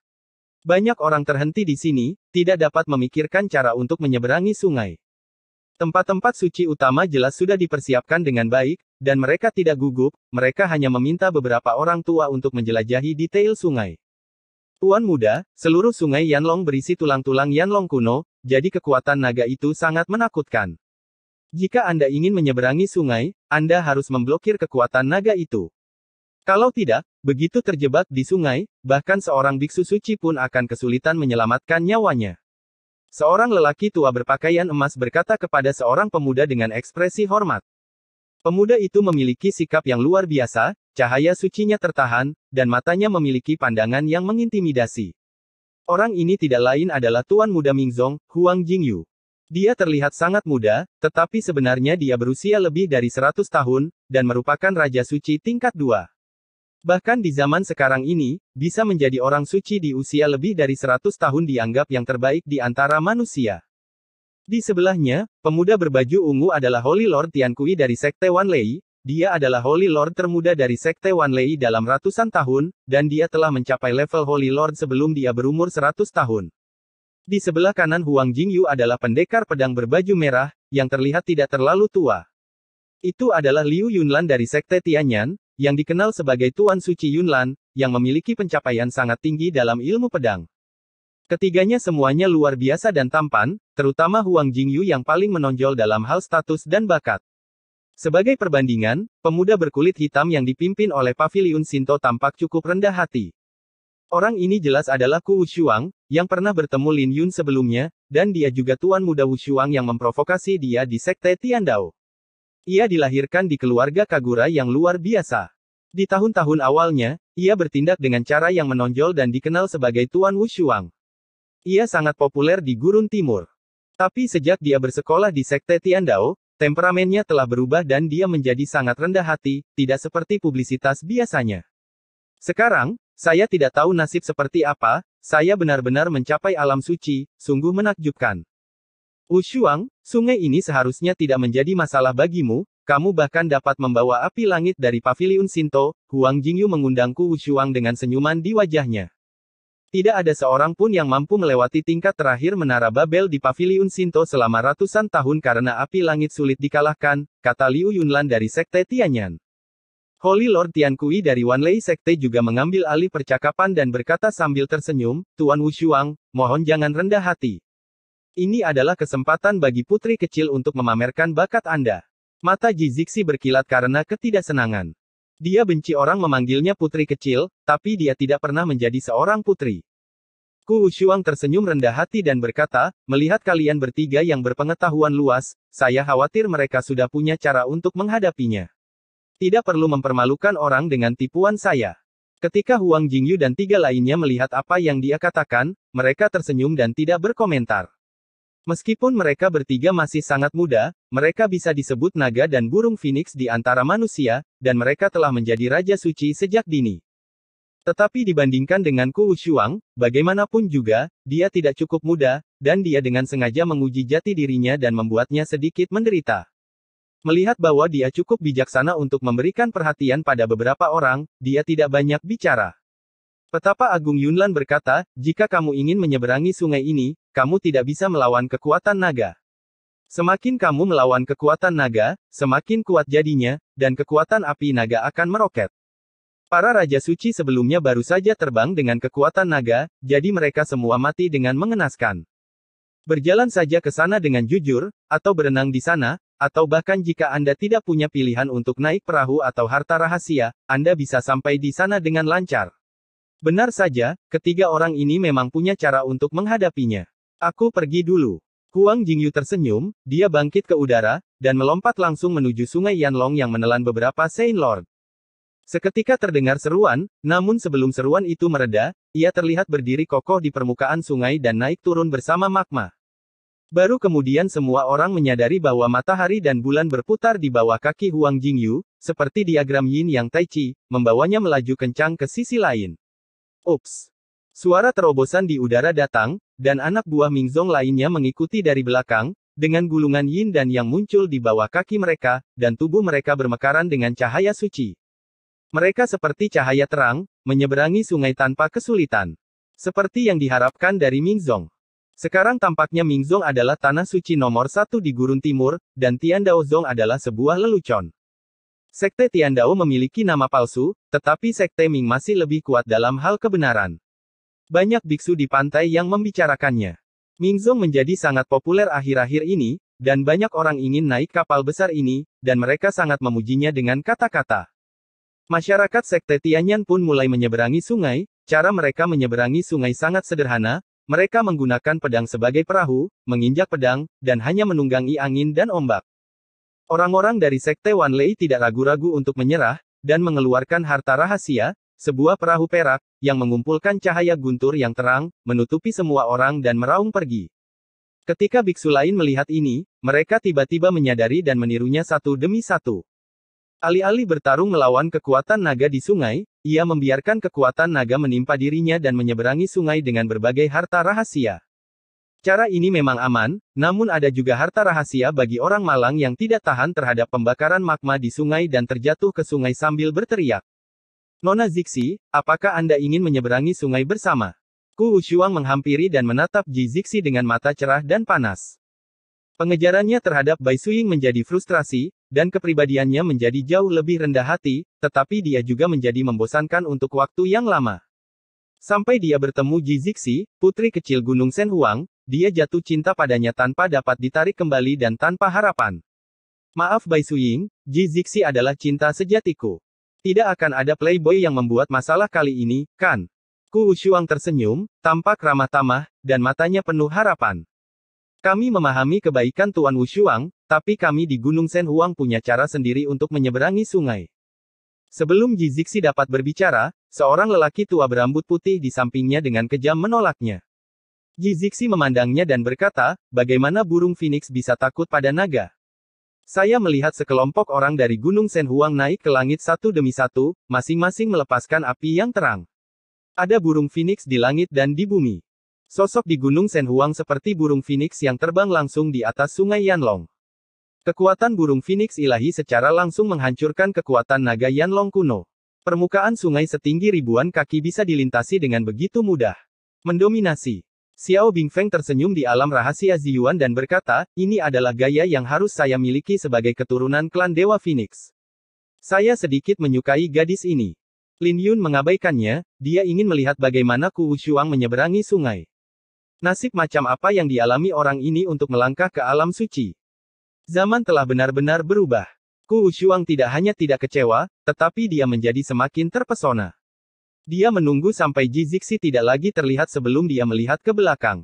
Banyak orang terhenti di sini, tidak dapat memikirkan cara untuk menyeberangi sungai. Tempat-tempat suci utama jelas sudah dipersiapkan dengan baik, dan mereka tidak gugup, mereka hanya meminta beberapa orang tua untuk menjelajahi detail sungai. Tuan muda, seluruh sungai Yanlong berisi tulang-tulang Yanlong kuno, jadi kekuatan naga itu sangat menakutkan. Jika Anda ingin menyeberangi sungai, Anda harus memblokir kekuatan naga itu. Kalau tidak, begitu terjebak di sungai, bahkan seorang biksu suci pun akan kesulitan menyelamatkan nyawanya. Seorang lelaki tua berpakaian emas berkata kepada seorang pemuda dengan ekspresi hormat. Pemuda itu memiliki sikap yang luar biasa, cahaya sucinya tertahan, dan matanya memiliki pandangan yang mengintimidasi. Orang ini tidak lain adalah Tuan Muda Mingzong, Huang Jingyu. Dia terlihat sangat muda, tetapi sebenarnya dia berusia lebih dari 100 tahun, dan merupakan Raja Suci tingkat 2. Bahkan di zaman sekarang ini, bisa menjadi orang suci di usia lebih dari 100 tahun dianggap yang terbaik di antara manusia. Di sebelahnya, pemuda berbaju ungu adalah Holy Lord Tiankui dari Sekte Wanlei. Dia adalah Holy Lord termuda dari Sekte Wanlei dalam ratusan tahun, dan dia telah mencapai level Holy Lord sebelum dia berumur 100 tahun. Di sebelah kanan Huang Jingyu adalah pendekar pedang berbaju merah, yang terlihat tidak terlalu tua. Itu adalah Liu Yunlan dari Sekte Tianyan, yang dikenal sebagai Tuan Suci Yunlan, yang memiliki pencapaian sangat tinggi dalam ilmu pedang. Ketiganya semuanya luar biasa dan tampan, terutama Huang Jingyu yang paling menonjol dalam hal status dan bakat. Sebagai perbandingan, pemuda berkulit hitam yang dipimpin oleh Paviliun Shinto tampak cukup rendah hati. Orang ini jelas adalah Ku Wushuang, yang pernah bertemu Lin Yun sebelumnya, dan dia juga tuan muda Wushuang yang memprovokasi dia di Sekte Tiandao. Ia dilahirkan di keluarga Kagura yang luar biasa. Di tahun-tahun awalnya, ia bertindak dengan cara yang menonjol dan dikenal sebagai Tuan Wushuang. Ia sangat populer di Gurun Timur. Tapi sejak dia bersekolah di Sekte Tiandao, temperamennya telah berubah dan dia menjadi sangat rendah hati, tidak seperti publisitas biasanya. Sekarang, saya tidak tahu nasib seperti apa, saya benar-benar mencapai alam suci, sungguh menakjubkan. Wushuang, sungai ini seharusnya tidak menjadi masalah bagimu, kamu bahkan dapat membawa api langit dari Paviliun Shinto. Huang Jingyu mengundangku Wushuang dengan senyuman di wajahnya. Tidak ada seorang pun yang mampu melewati tingkat terakhir menara Babel di Paviliun Shinto selama ratusan tahun karena api langit sulit dikalahkan, kata Liu Yunlan dari Sekte Tianyan. Holy Lord Tiankui dari Wanlei Sekte juga mengambil alih percakapan dan berkata sambil tersenyum, Tuan Wushuang, mohon jangan rendah hati. Ini adalah kesempatan bagi putri kecil untuk memamerkan bakat Anda. Mata Ji Zixi berkilat karena ketidaksenangan. Dia benci orang memanggilnya putri kecil, tapi dia tidak pernah menjadi seorang putri. Ku Wushuang tersenyum rendah hati dan berkata, melihat kalian bertiga yang berpengetahuan luas, saya khawatir mereka sudah punya cara untuk menghadapinya. Tidak perlu mempermalukan orang dengan tipuan saya. Ketika Huang Jingyu dan tiga lainnya melihat apa yang dia katakan, mereka tersenyum dan tidak berkomentar. Meskipun mereka bertiga masih sangat muda, mereka bisa disebut naga dan burung phoenix di antara manusia, dan mereka telah menjadi raja suci sejak dini. Tetapi dibandingkan dengan Ku Wushuang, bagaimanapun juga, dia tidak cukup muda, dan dia dengan sengaja menguji jati dirinya dan membuatnya sedikit menderita. Melihat bahwa dia cukup bijaksana untuk memberikan perhatian pada beberapa orang, dia tidak banyak bicara. Petapa Agung Yunlan berkata, jika kamu ingin menyeberangi sungai ini, kamu tidak bisa melawan kekuatan naga. Semakin kamu melawan kekuatan naga, semakin kuat jadinya, dan kekuatan api naga akan meroket. Para raja suci sebelumnya baru saja terbang dengan kekuatan naga, jadi mereka semua mati dengan mengenaskan. Berjalan saja ke sana dengan jujur, atau berenang di sana, atau bahkan jika Anda tidak punya pilihan untuk naik perahu atau harta rahasia, Anda bisa sampai di sana dengan lancar. Benar saja, ketiga orang ini memang punya cara untuk menghadapinya. Aku pergi dulu. Huang Jingyu tersenyum, dia bangkit ke udara, dan melompat langsung menuju sungai Yanlong yang menelan beberapa Saint Lord. Seketika terdengar seruan, namun sebelum seruan itu mereda, ia terlihat berdiri kokoh di permukaan sungai dan naik turun bersama magma. Baru kemudian semua orang menyadari bahwa matahari dan bulan berputar di bawah kaki Huang Jingyu, seperti diagram Yin yang Tai Chi, membawanya melaju kencang ke sisi lain. Ups! Suara terobosan di udara datang, dan anak buah Mingzong lainnya mengikuti dari belakang, dengan gulungan Yin dan yang muncul di bawah kaki mereka, dan tubuh mereka bermekaran dengan cahaya suci. Mereka seperti cahaya terang, menyeberangi sungai tanpa kesulitan. Seperti yang diharapkan dari Mingzong. Sekarang tampaknya Mingzong adalah tanah suci nomor satu di Gurun Timur, dan Tiandao Zong adalah sebuah lelucon. Sekte Tiandao memiliki nama palsu, tetapi Sekte Ming masih lebih kuat dalam hal kebenaran. Banyak biksu di pantai yang membicarakannya. Mingzong menjadi sangat populer akhir-akhir ini, dan banyak orang ingin naik kapal besar ini, dan mereka sangat memujinya dengan kata-kata. Masyarakat Sekte Tianyan pun mulai menyeberangi sungai. Cara mereka menyeberangi sungai sangat sederhana. Mereka menggunakan pedang sebagai perahu, menginjak pedang, dan hanya menunggangi angin dan ombak. Orang-orang dari Sekte Wanlei tidak ragu-ragu untuk menyerah, dan mengeluarkan harta rahasia, sebuah perahu perak, yang mengumpulkan cahaya guntur yang terang, menutupi semua orang dan meraung pergi. Ketika biksu lain melihat ini, mereka tiba-tiba menyadari dan menirunya satu demi satu. Alih-alih bertarung melawan kekuatan naga di sungai, ia membiarkan kekuatan naga menimpa dirinya dan menyeberangi sungai dengan berbagai harta rahasia. Cara ini memang aman, namun ada juga harta rahasia bagi orang malang yang tidak tahan terhadap pembakaran magma di sungai dan terjatuh ke sungai sambil berteriak. Nona Zixi, apakah Anda ingin menyeberangi sungai bersama? Ku Wushuang menghampiri dan menatap Ji Zixi dengan mata cerah dan panas. Pengejarannya terhadap Bai Suying menjadi frustrasi, dan kepribadiannya menjadi jauh lebih rendah hati, tetapi dia juga menjadi membosankan untuk waktu yang lama. Sampai dia bertemu Ji Zixi, putri kecil Gunung Sen Huang, dia jatuh cinta padanya tanpa dapat ditarik kembali dan tanpa harapan. Maaf Bai Suying, Ji Zixi adalah cinta sejatiku. Tidak akan ada playboy yang membuat masalah kali ini, kan? Ku Wushuang tersenyum, tampak ramah tamah, dan matanya penuh harapan. Kami memahami kebaikan Tuan Wushuang, tapi kami di Gunung Sen Huang punya cara sendiri untuk menyeberangi sungai. Sebelum Ji Zixi dapat berbicara, seorang lelaki tua berambut putih di sampingnya dengan kejam menolaknya. Ji Zixi memandangnya dan berkata, bagaimana burung phoenix bisa takut pada naga? Saya melihat sekelompok orang dari Gunung Sen Huang naik ke langit satu demi satu, masing-masing melepaskan api yang terang. Ada burung phoenix di langit dan di bumi. Sosok di Gunung Sen Huang seperti burung phoenix yang terbang langsung di atas sungai Yanlong. Kekuatan burung phoenix ilahi secara langsung menghancurkan kekuatan naga Yanlong kuno. Permukaan sungai setinggi ribuan kaki bisa dilintasi dengan begitu mudah. Mendominasi. Xiao Bingfeng tersenyum di alam rahasia Ziyuan dan berkata, ini adalah gaya yang harus saya miliki sebagai keturunan klan Dewa Phoenix. Saya sedikit menyukai gadis ini. Lin Yun mengabaikannya, dia ingin melihat bagaimana Ku Wushuang menyeberangi sungai. Nasib macam apa yang dialami orang ini untuk melangkah ke alam suci. Zaman telah benar-benar berubah. Ku Wushuang tidak hanya tidak kecewa, tetapi dia menjadi semakin terpesona. Dia menunggu sampai Ji Zixi tidak lagi terlihat sebelum dia melihat ke belakang.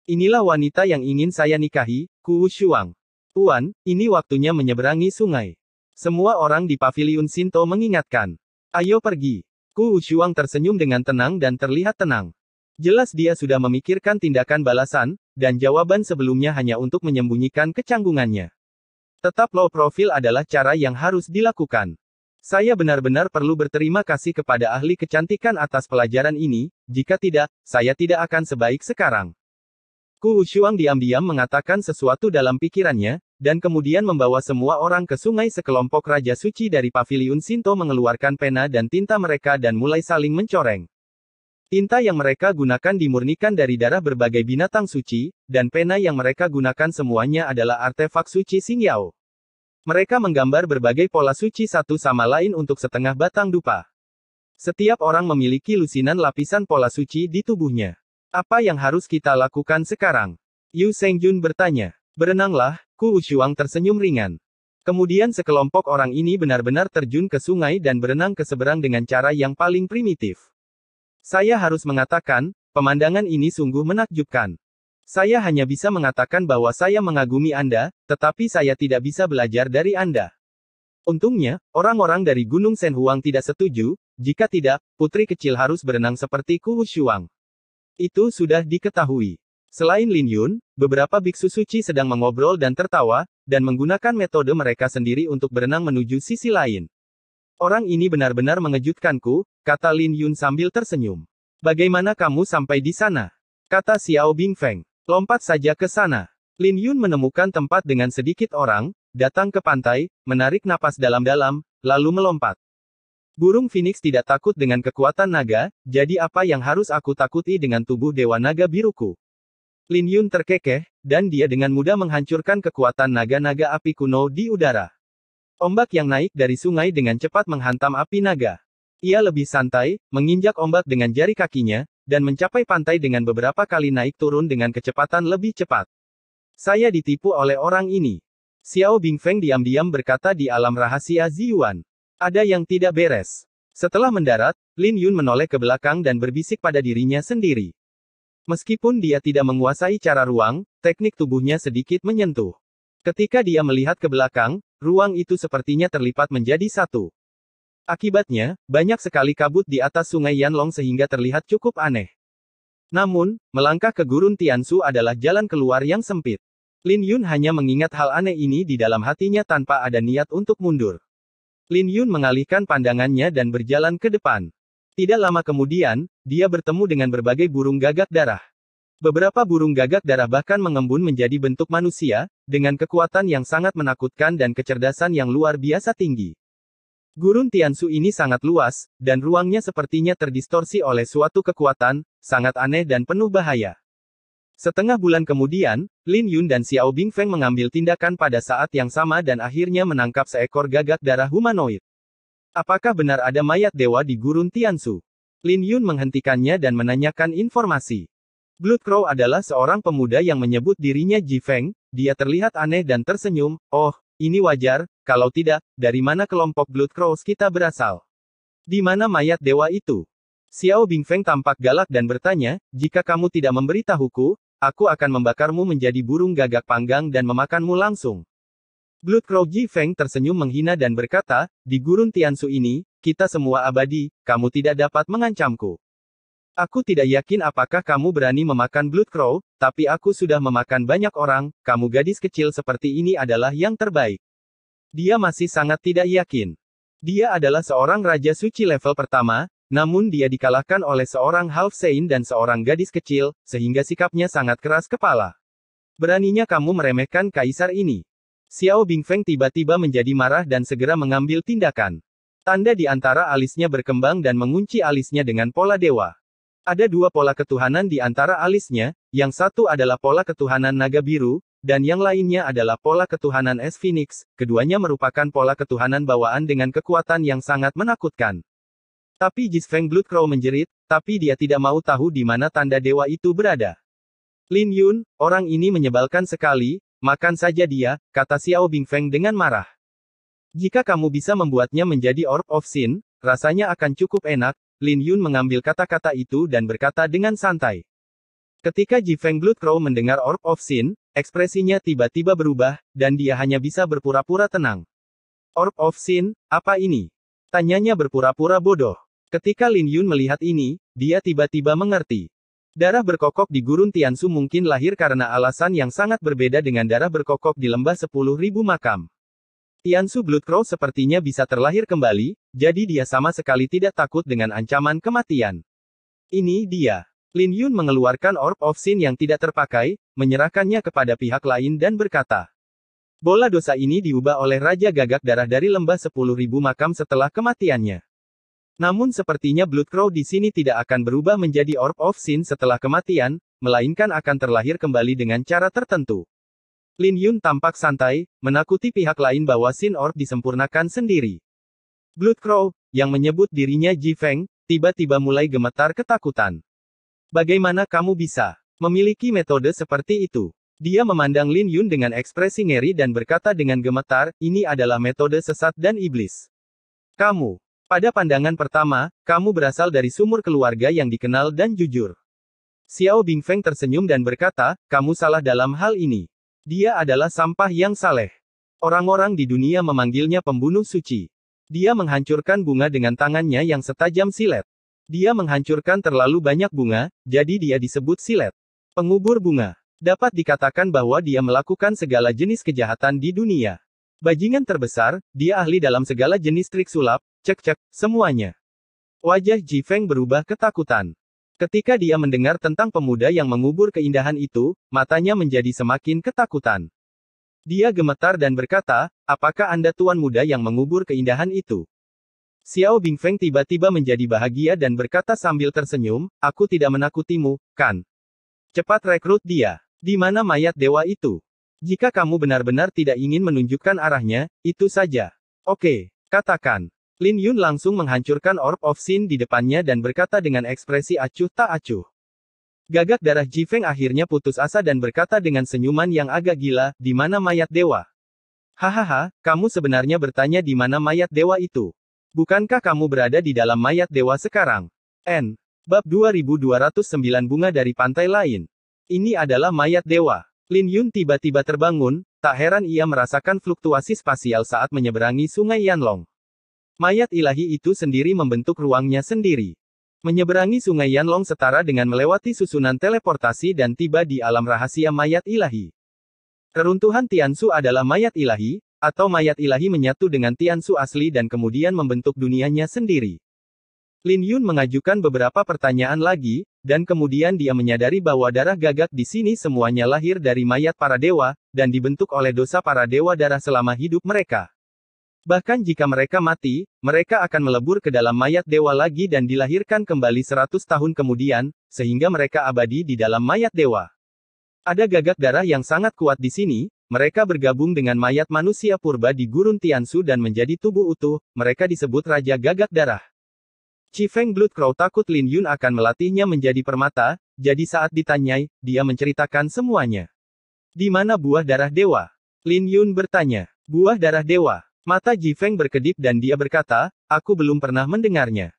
Inilah wanita yang ingin saya nikahi, Ku Wushuang. Tuan, ini waktunya menyeberangi sungai. Semua orang di paviliun Shinto mengingatkan. Ayo pergi. Ku Wushuang tersenyum dengan tenang dan terlihat tenang. Jelas dia sudah memikirkan tindakan balasan, dan jawaban sebelumnya hanya untuk menyembunyikan kecanggungannya. Tetap low profile adalah cara yang harus dilakukan. Saya benar-benar perlu berterima kasih kepada ahli kecantikan atas pelajaran ini, jika tidak, saya tidak akan sebaik sekarang. Ku Wushuang diam-diam mengatakan sesuatu dalam pikirannya, dan kemudian membawa semua orang ke sungai. Sekelompok Raja Suci dari paviliun Shinto mengeluarkan pena dan tinta mereka dan mulai saling mencoreng. Tinta yang mereka gunakan dimurnikan dari darah berbagai binatang suci, dan pena yang mereka gunakan semuanya adalah artefak suci Xingyao. Mereka menggambar berbagai pola suci satu sama lain untuk setengah batang dupa. Setiap orang memiliki lusinan lapisan pola suci di tubuhnya. Apa yang harus kita lakukan sekarang? Yu Sengjun bertanya. Berenanglah, Ku Wushuang tersenyum ringan. Kemudian sekelompok orang ini benar-benar terjun ke sungai dan berenang ke seberang dengan cara yang paling primitif. Saya harus mengatakan, pemandangan ini sungguh menakjubkan. Saya hanya bisa mengatakan bahwa saya mengagumi Anda, tetapi saya tidak bisa belajar dari Anda. Untungnya, orang-orang dari Gunung Sen Huang tidak setuju, jika tidak, putri kecil harus berenang seperti Ku Wushuang. Itu sudah diketahui. Selain Lin Yun, beberapa biksu suci sedang mengobrol dan tertawa, dan menggunakan metode mereka sendiri untuk berenang menuju sisi lain. Orang ini benar-benar mengejutkanku, kata Lin Yun sambil tersenyum. Bagaimana kamu sampai di sana? Kata Xiao Bingfeng. Lompat saja ke sana. Lin Yun menemukan tempat dengan sedikit orang, datang ke pantai, menarik napas dalam-dalam, lalu melompat. Burung Phoenix tidak takut dengan kekuatan naga, jadi apa yang harus aku takuti dengan tubuh Dewa Naga Biruku? Lin Yun terkekeh, dan dia dengan mudah menghancurkan kekuatan naga-naga api kuno di udara. Ombak yang naik dari sungai dengan cepat menghantam api naga. Ia lebih santai, menginjak ombak dengan jari kakinya, dan mencapai pantai dengan beberapa kali naik turun dengan kecepatan lebih cepat. Saya ditipu oleh orang ini. Xiao Bingfeng diam-diam berkata di alam rahasia Ziyuan. Ada yang tidak beres. Setelah mendarat, Lin Yun menoleh ke belakang dan berbisik pada dirinya sendiri. Meskipun dia tidak menguasai cara ruang, teknik tubuhnya sedikit menyentuh. Ketika dia melihat ke belakang, ruang itu sepertinya terlipat menjadi satu. Akibatnya, banyak sekali kabut di atas sungai Yanlong sehingga terlihat cukup aneh. Namun, melangkah ke gurun Tianshu adalah jalan keluar yang sempit. Lin Yun hanya mengingat hal aneh ini di dalam hatinya tanpa ada niat untuk mundur. Lin Yun mengalihkan pandangannya dan berjalan ke depan. Tidak lama kemudian, dia bertemu dengan berbagai burung gagak darah. Beberapa burung gagak darah bahkan mengembun menjadi bentuk manusia, dengan kekuatan yang sangat menakutkan dan kecerdasan yang luar biasa tinggi. Gurun Tiansu ini sangat luas, dan ruangnya sepertinya terdistorsi oleh suatu kekuatan, sangat aneh dan penuh bahaya. Setengah bulan kemudian, Lin Yun dan Xiao Bingfeng mengambil tindakan pada saat yang sama dan akhirnya menangkap seekor gagak darah humanoid. Apakah benar ada mayat dewa di Gurun Tiansu? Lin Yun menghentikannya dan menanyakan informasi. Blood Crow adalah seorang pemuda yang menyebut dirinya Ji Feng. Dia terlihat aneh dan tersenyum. Oh, ini wajar, kalau tidak, dari mana kelompok Blood Crows kita berasal? Di mana mayat dewa itu? Xiao Bingfeng tampak galak dan bertanya, jika kamu tidak memberitahuku, aku akan membakarmu menjadi burung gagak panggang dan memakanmu langsung. Blood Crow Ji Feng tersenyum menghina dan berkata, di Gurun Tiansu ini, kita semua abadi, kamu tidak dapat mengancamku. Aku tidak yakin apakah kamu berani memakan Blood Crow, tapi aku sudah memakan banyak orang, kamu gadis kecil seperti ini adalah yang terbaik. Dia masih sangat tidak yakin. Dia adalah seorang raja suci level pertama, namun dia dikalahkan oleh seorang Half Saint dan seorang gadis kecil, sehingga sikapnya sangat keras kepala. Beraninya kamu meremehkan kaisar ini. Xiao Bingfeng tiba-tiba menjadi marah dan segera mengambil tindakan. Tanda di antara alisnya berkembang dan mengunci alisnya dengan pola dewa. Ada dua pola ketuhanan di antara alisnya, yang satu adalah pola ketuhanan naga biru, dan yang lainnya adalah pola ketuhanan es Phoenix, keduanya merupakan pola ketuhanan bawaan dengan kekuatan yang sangat menakutkan. Tapi Ji Feng Blood Crow menjerit, tapi dia tidak mau tahu di mana tanda dewa itu berada. Lin Yun, orang ini menyebalkan sekali, makan saja dia, kata Xiao Bingfeng dengan marah. Jika kamu bisa membuatnya menjadi Orb of Sin, rasanya akan cukup enak. Lin Yun mengambil kata-kata itu dan berkata dengan santai. Ketika Ji Feng Blood Crow mendengar Orb of Sin, ekspresinya tiba-tiba berubah, dan dia hanya bisa berpura-pura tenang. Orb of Sin, apa ini? Tanyanya berpura-pura bodoh. Ketika Lin Yun melihat ini, dia tiba-tiba mengerti. Darah berkokok di Gurun Tiansu mungkin lahir karena alasan yang sangat berbeda dengan darah berkokok di lembah 10.000 makam. Tiansu Blood Crow sepertinya bisa terlahir kembali, jadi dia sama sekali tidak takut dengan ancaman kematian. Ini dia. Lin Yun mengeluarkan Orb of Sin yang tidak terpakai, menyerahkannya kepada pihak lain dan berkata. Bola dosa ini diubah oleh Raja Gagak Darah dari lembah 10.000 makam setelah kematiannya. Namun sepertinya Blood Crow di sini tidak akan berubah menjadi Orb of Sin setelah kematian, melainkan akan terlahir kembali dengan cara tertentu. Lin Yun tampak santai, menakuti pihak lain bahwa Sin Orb disempurnakan sendiri. Blood Crow, yang menyebut dirinya Ji Feng, tiba-tiba mulai gemetar ketakutan. Bagaimana kamu bisa memiliki metode seperti itu? Dia memandang Lin Yun dengan ekspresi ngeri dan berkata dengan gemetar, ini adalah metode sesat dan iblis. Kamu, pada pandangan pertama, kamu berasal dari sumur keluarga yang dikenal dan jujur. Xiao Bingfeng tersenyum dan berkata, kamu salah dalam hal ini. Dia adalah sampah yang saleh. Orang-orang di dunia memanggilnya pembunuh suci. Dia menghancurkan bunga dengan tangannya yang setajam silet. Dia menghancurkan terlalu banyak bunga, jadi dia disebut silet. Pengubur bunga. Dapat dikatakan bahwa dia melakukan segala jenis kejahatan di dunia. Bajingan terbesar, dia ahli dalam segala jenis trik sulap, cek-cek, semuanya. Wajah Ji Feng berubah ketakutan. Ketika dia mendengar tentang pemuda yang mengubur keindahan itu, matanya menjadi semakin ketakutan. Dia gemetar dan berkata, apakah Anda tuan muda yang mengubur keindahan itu? Xiao Bingfeng tiba-tiba menjadi bahagia dan berkata sambil tersenyum, aku tidak menakutimu, kan? Cepat rekrut dia. Di mana mayat dewa itu? Jika kamu benar-benar tidak ingin menunjukkan arahnya, itu saja. Oke, katakan. Lin Yun langsung menghancurkan Orb of Sin di depannya dan berkata dengan ekspresi acuh tak acuh. Gagak darah Ji Feng akhirnya putus asa dan berkata dengan senyuman yang agak gila, di mana mayat dewa? Hahaha, kamu sebenarnya bertanya di mana mayat dewa itu? Bukankah kamu berada di dalam mayat dewa sekarang? N. Bab 2209 Bunga dari Pantai Lain. Ini adalah mayat dewa. Lin Yun tiba-tiba terbangun, tak heran ia merasakan fluktuasi spasial saat menyeberangi sungai Yanlong. Mayat ilahi itu sendiri membentuk ruangnya sendiri. Menyeberangi sungai Yanlong setara dengan melewati susunan teleportasi dan tiba di alam rahasia mayat ilahi. Reruntuhan Tiansu adalah mayat ilahi, Atau mayat ilahi menyatu dengan Tiansu asli dan kemudian membentuk dunianya sendiri? Lin Yun mengajukan beberapa pertanyaan lagi, dan kemudian dia menyadari bahwa darah gagak di sini semuanya lahir dari mayat para dewa, dan dibentuk oleh dosa para dewa darah selama hidup mereka. Bahkan jika mereka mati, mereka akan melebur ke dalam mayat dewa lagi dan dilahirkan kembali 100 tahun kemudian, sehingga mereka abadi di dalam mayat dewa. Ada gagak darah yang sangat kuat di sini, mereka bergabung dengan mayat manusia purba di gurun Tiansu dan menjadi tubuh utuh, mereka disebut Raja Gagak Darah. Chi Feng Blood Crow takut Lin Yun akan melatihnya menjadi permata, jadi saat ditanyai, dia menceritakan semuanya. Di mana buah darah dewa? Lin Yun bertanya. Buah darah dewa. Mata Ji Feng berkedip dan dia berkata, aku belum pernah mendengarnya.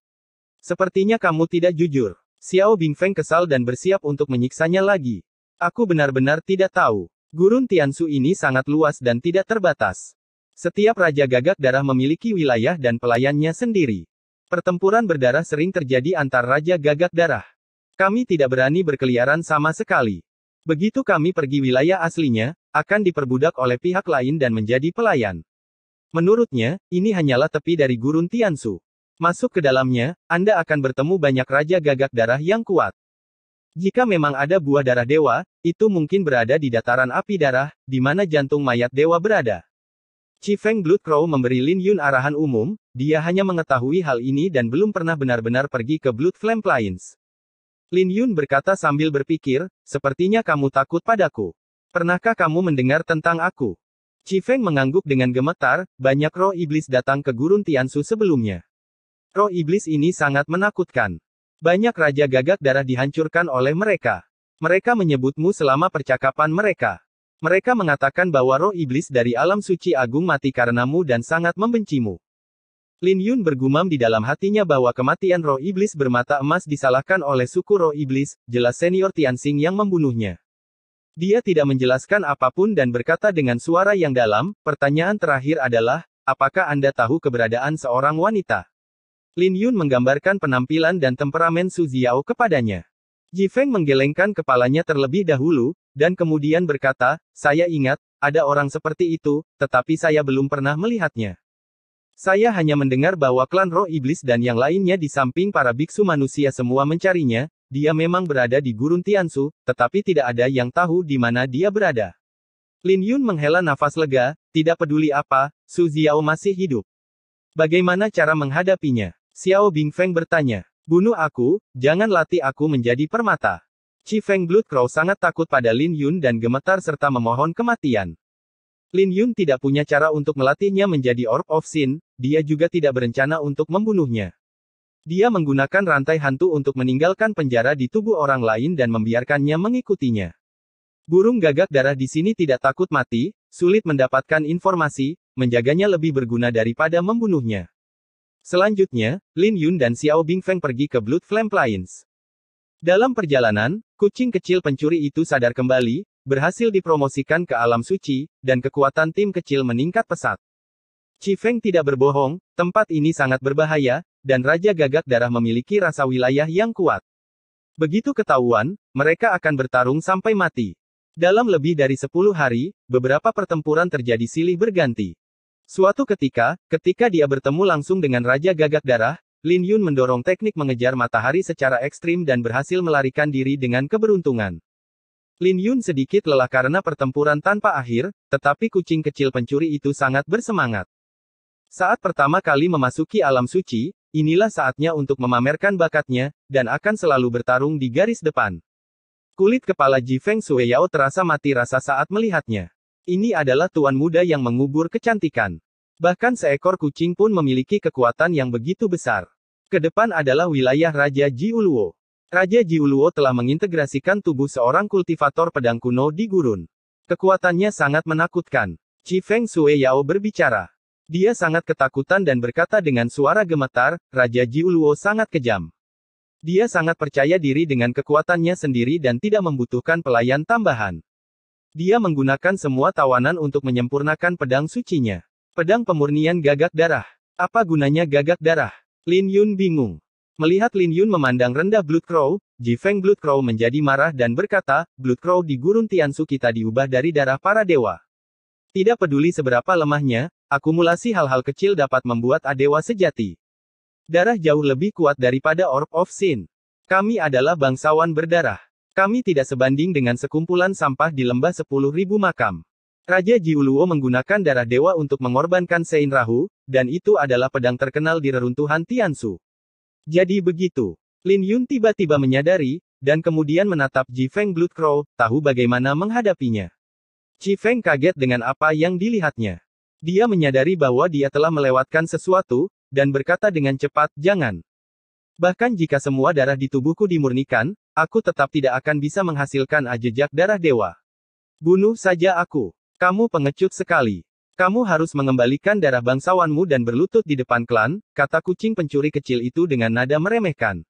Sepertinya kamu tidak jujur. Xiao Bingfeng kesal dan bersiap untuk menyiksanya lagi. Aku benar-benar tidak tahu. Gurun Tiansu ini sangat luas dan tidak terbatas. Setiap Raja Gagak Darah memiliki wilayah dan pelayannya sendiri. Pertempuran berdarah sering terjadi antar Raja Gagak Darah. Kami tidak berani berkeliaran sama sekali. Begitu kami pergi wilayah aslinya, akan diperbudak oleh pihak lain dan menjadi pelayan. Menurutnya, ini hanyalah tepi dari gurun Tiansu. Masuk ke dalamnya, Anda akan bertemu banyak Raja Gagak Darah yang kuat. Jika memang ada buah darah dewa, itu mungkin berada di dataran api darah, di mana jantung mayat dewa berada. Chi Feng Blood Crow memberi Lin Yun arahan umum, dia hanya mengetahui hal ini dan belum pernah benar-benar pergi ke Blood Flame Plains. Lin Yun berkata sambil berpikir, sepertinya kamu takut padaku. Pernahkah kamu mendengar tentang aku? Chi Feng mengangguk dengan gemetar, banyak roh iblis datang ke gurun Tiansu sebelumnya. Roh iblis ini sangat menakutkan. Banyak Raja Gagak Darah dihancurkan oleh mereka. Mereka menyebutmu selama percakapan mereka. Mereka mengatakan bahwa roh iblis dari alam suci agung mati karenamu dan sangat membencimu. Lin Yun bergumam di dalam hatinya bahwa kematian roh iblis bermata emas disalahkan oleh suku roh iblis, jelas senior Tianxing yang membunuhnya. Dia tidak menjelaskan apapun dan berkata dengan suara yang dalam, pertanyaan terakhir adalah, apakah Anda tahu keberadaan seorang wanita? Lin Yun menggambarkan penampilan dan temperamen Su Ziao kepadanya. Ji Feng menggelengkan kepalanya terlebih dahulu, dan kemudian berkata, saya ingat, ada orang seperti itu, tetapi saya belum pernah melihatnya. Saya hanya mendengar bahwa klan roh iblis dan yang lainnya di samping para biksu manusia semua mencarinya. Dia memang berada di gurun Tiansu, tetapi tidak ada yang tahu di mana dia berada. Lin Yun menghela nafas lega, tidak peduli apa, Su Ziao masih hidup. Bagaimana cara menghadapinya? Xiao Bingfeng bertanya. Bunuh aku, jangan latih aku menjadi permata. Chi Feng Blood Crow sangat takut pada Lin Yun dan gemetar serta memohon kematian. Lin Yun tidak punya cara untuk melatihnya menjadi Orb of Sin, dia juga tidak berencana untuk membunuhnya. Dia menggunakan rantai hantu untuk meninggalkan penjara di tubuh orang lain dan membiarkannya mengikutinya. Burung gagak darah di sini tidak takut mati, sulit mendapatkan informasi, menjaganya lebih berguna daripada membunuhnya. Selanjutnya, Lin Yun dan Xiao Bingfeng pergi ke Blood Flame Plains. Dalam perjalanan, kucing kecil pencuri itu sadar kembali, berhasil dipromosikan ke alam suci, dan kekuatan tim kecil meningkat pesat. Chi Feng tidak berbohong, tempat ini sangat berbahaya, dan Raja Gagak Darah memiliki rasa wilayah yang kuat. Begitu ketahuan, mereka akan bertarung sampai mati. Dalam lebih dari 10 hari, beberapa pertempuran terjadi silih berganti. Suatu ketika dia bertemu langsung dengan Raja Gagak Darah, Lin Yun mendorong teknik mengejar matahari secara ekstrim dan berhasil melarikan diri dengan keberuntungan. Lin Yun sedikit lelah karena pertempuran tanpa akhir, tetapi kucing kecil pencuri itu sangat bersemangat. Saat pertama kali memasuki alam suci, inilah saatnya untuk memamerkan bakatnya, dan akan selalu bertarung di garis depan. Kulit kepala Ji Feng Shueyao terasa mati rasa saat melihatnya. Ini adalah tuan muda yang mengubur kecantikan. Bahkan seekor kucing pun memiliki kekuatan yang begitu besar. Ke depan adalah wilayah Raja Ji Uluo. Raja Ji Uluo telah mengintegrasikan tubuh seorang kultivator pedang kuno di gurun. Kekuatannya sangat menakutkan. Ji Feng Shueyao berbicara. Dia sangat ketakutan dan berkata dengan suara gemetar, Raja Ji Uluo sangat kejam. Dia sangat percaya diri dengan kekuatannya sendiri dan tidak membutuhkan pelayan tambahan. Dia menggunakan semua tawanan untuk menyempurnakan pedang sucinya. Pedang pemurnian gagak darah. Apa gunanya gagak darah? Lin Yun bingung. Melihat Lin Yun memandang rendah Blood Crow, Ji Feng Blood Crow menjadi marah dan berkata, Blood Crow di gurun Tiansu kita diubah dari darah para dewa. Tidak peduli seberapa lemahnya, akumulasi hal-hal kecil dapat membuat Adewa sejati. Darah jauh lebih kuat daripada Orb of Sin. Kami adalah bangsawan berdarah. Kami tidak sebanding dengan sekumpulan sampah di lembah 10.000 makam. Raja Jiuluo menggunakan darah dewa untuk mengorbankan Sein Rahu, dan itu adalah pedang terkenal di reruntuhan Tiansu. Jadi begitu. Lin Yun tiba-tiba menyadari, dan kemudian menatap Ji Feng Bloodcrow, tahu bagaimana menghadapinya. Ji Feng kaget dengan apa yang dilihatnya. Dia menyadari bahwa dia telah melewatkan sesuatu, dan berkata dengan cepat, jangan. Bahkan jika semua darah di tubuhku dimurnikan, aku tetap tidak akan bisa menghasilkan jejak darah dewa. Bunuh saja aku. Kamu pengecut sekali. Kamu harus mengembalikan darah bangsawanmu dan berlutut di depan klan, kata kucing pencuri kecil itu dengan nada meremehkan.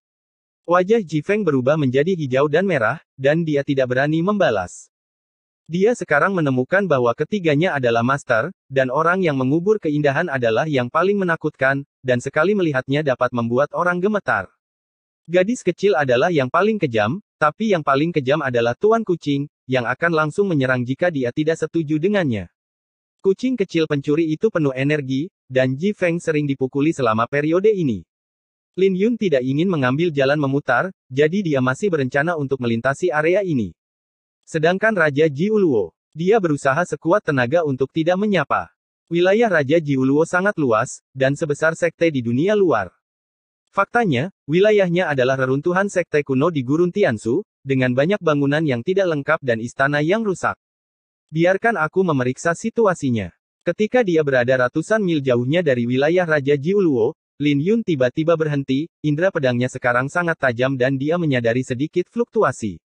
Wajah Ji Feng berubah menjadi hijau dan merah, dan dia tidak berani membalas. Dia sekarang menemukan bahwa ketiganya adalah master, dan orang yang mengubur keindahan adalah yang paling menakutkan, dan sekali melihatnya dapat membuat orang gemetar. Gadis kecil adalah yang paling kejam, tapi yang paling kejam adalah Tuan Kucing, yang akan langsung menyerang jika dia tidak setuju dengannya. Kucing kecil pencuri itu penuh energi, dan Ji Feng sering dipukuli selama periode ini. Lin Yun tidak ingin mengambil jalan memutar, jadi dia masih berencana untuk melintasi area ini. Sedangkan Raja Jiuluo, dia berusaha sekuat tenaga untuk tidak menyapa. Wilayah Raja Jiuluo sangat luas, dan sebesar sekte di dunia luar. Faktanya, wilayahnya adalah reruntuhan sekte kuno di Gurun Tiansu, dengan banyak bangunan yang tidak lengkap dan istana yang rusak. Biarkan aku memeriksa situasinya. Ketika dia berada ratusan mil jauhnya dari wilayah Raja Jiuluo, Lin Yun tiba-tiba berhenti, indera pedangnya sekarang sangat tajam dan dia menyadari sedikit fluktuasi.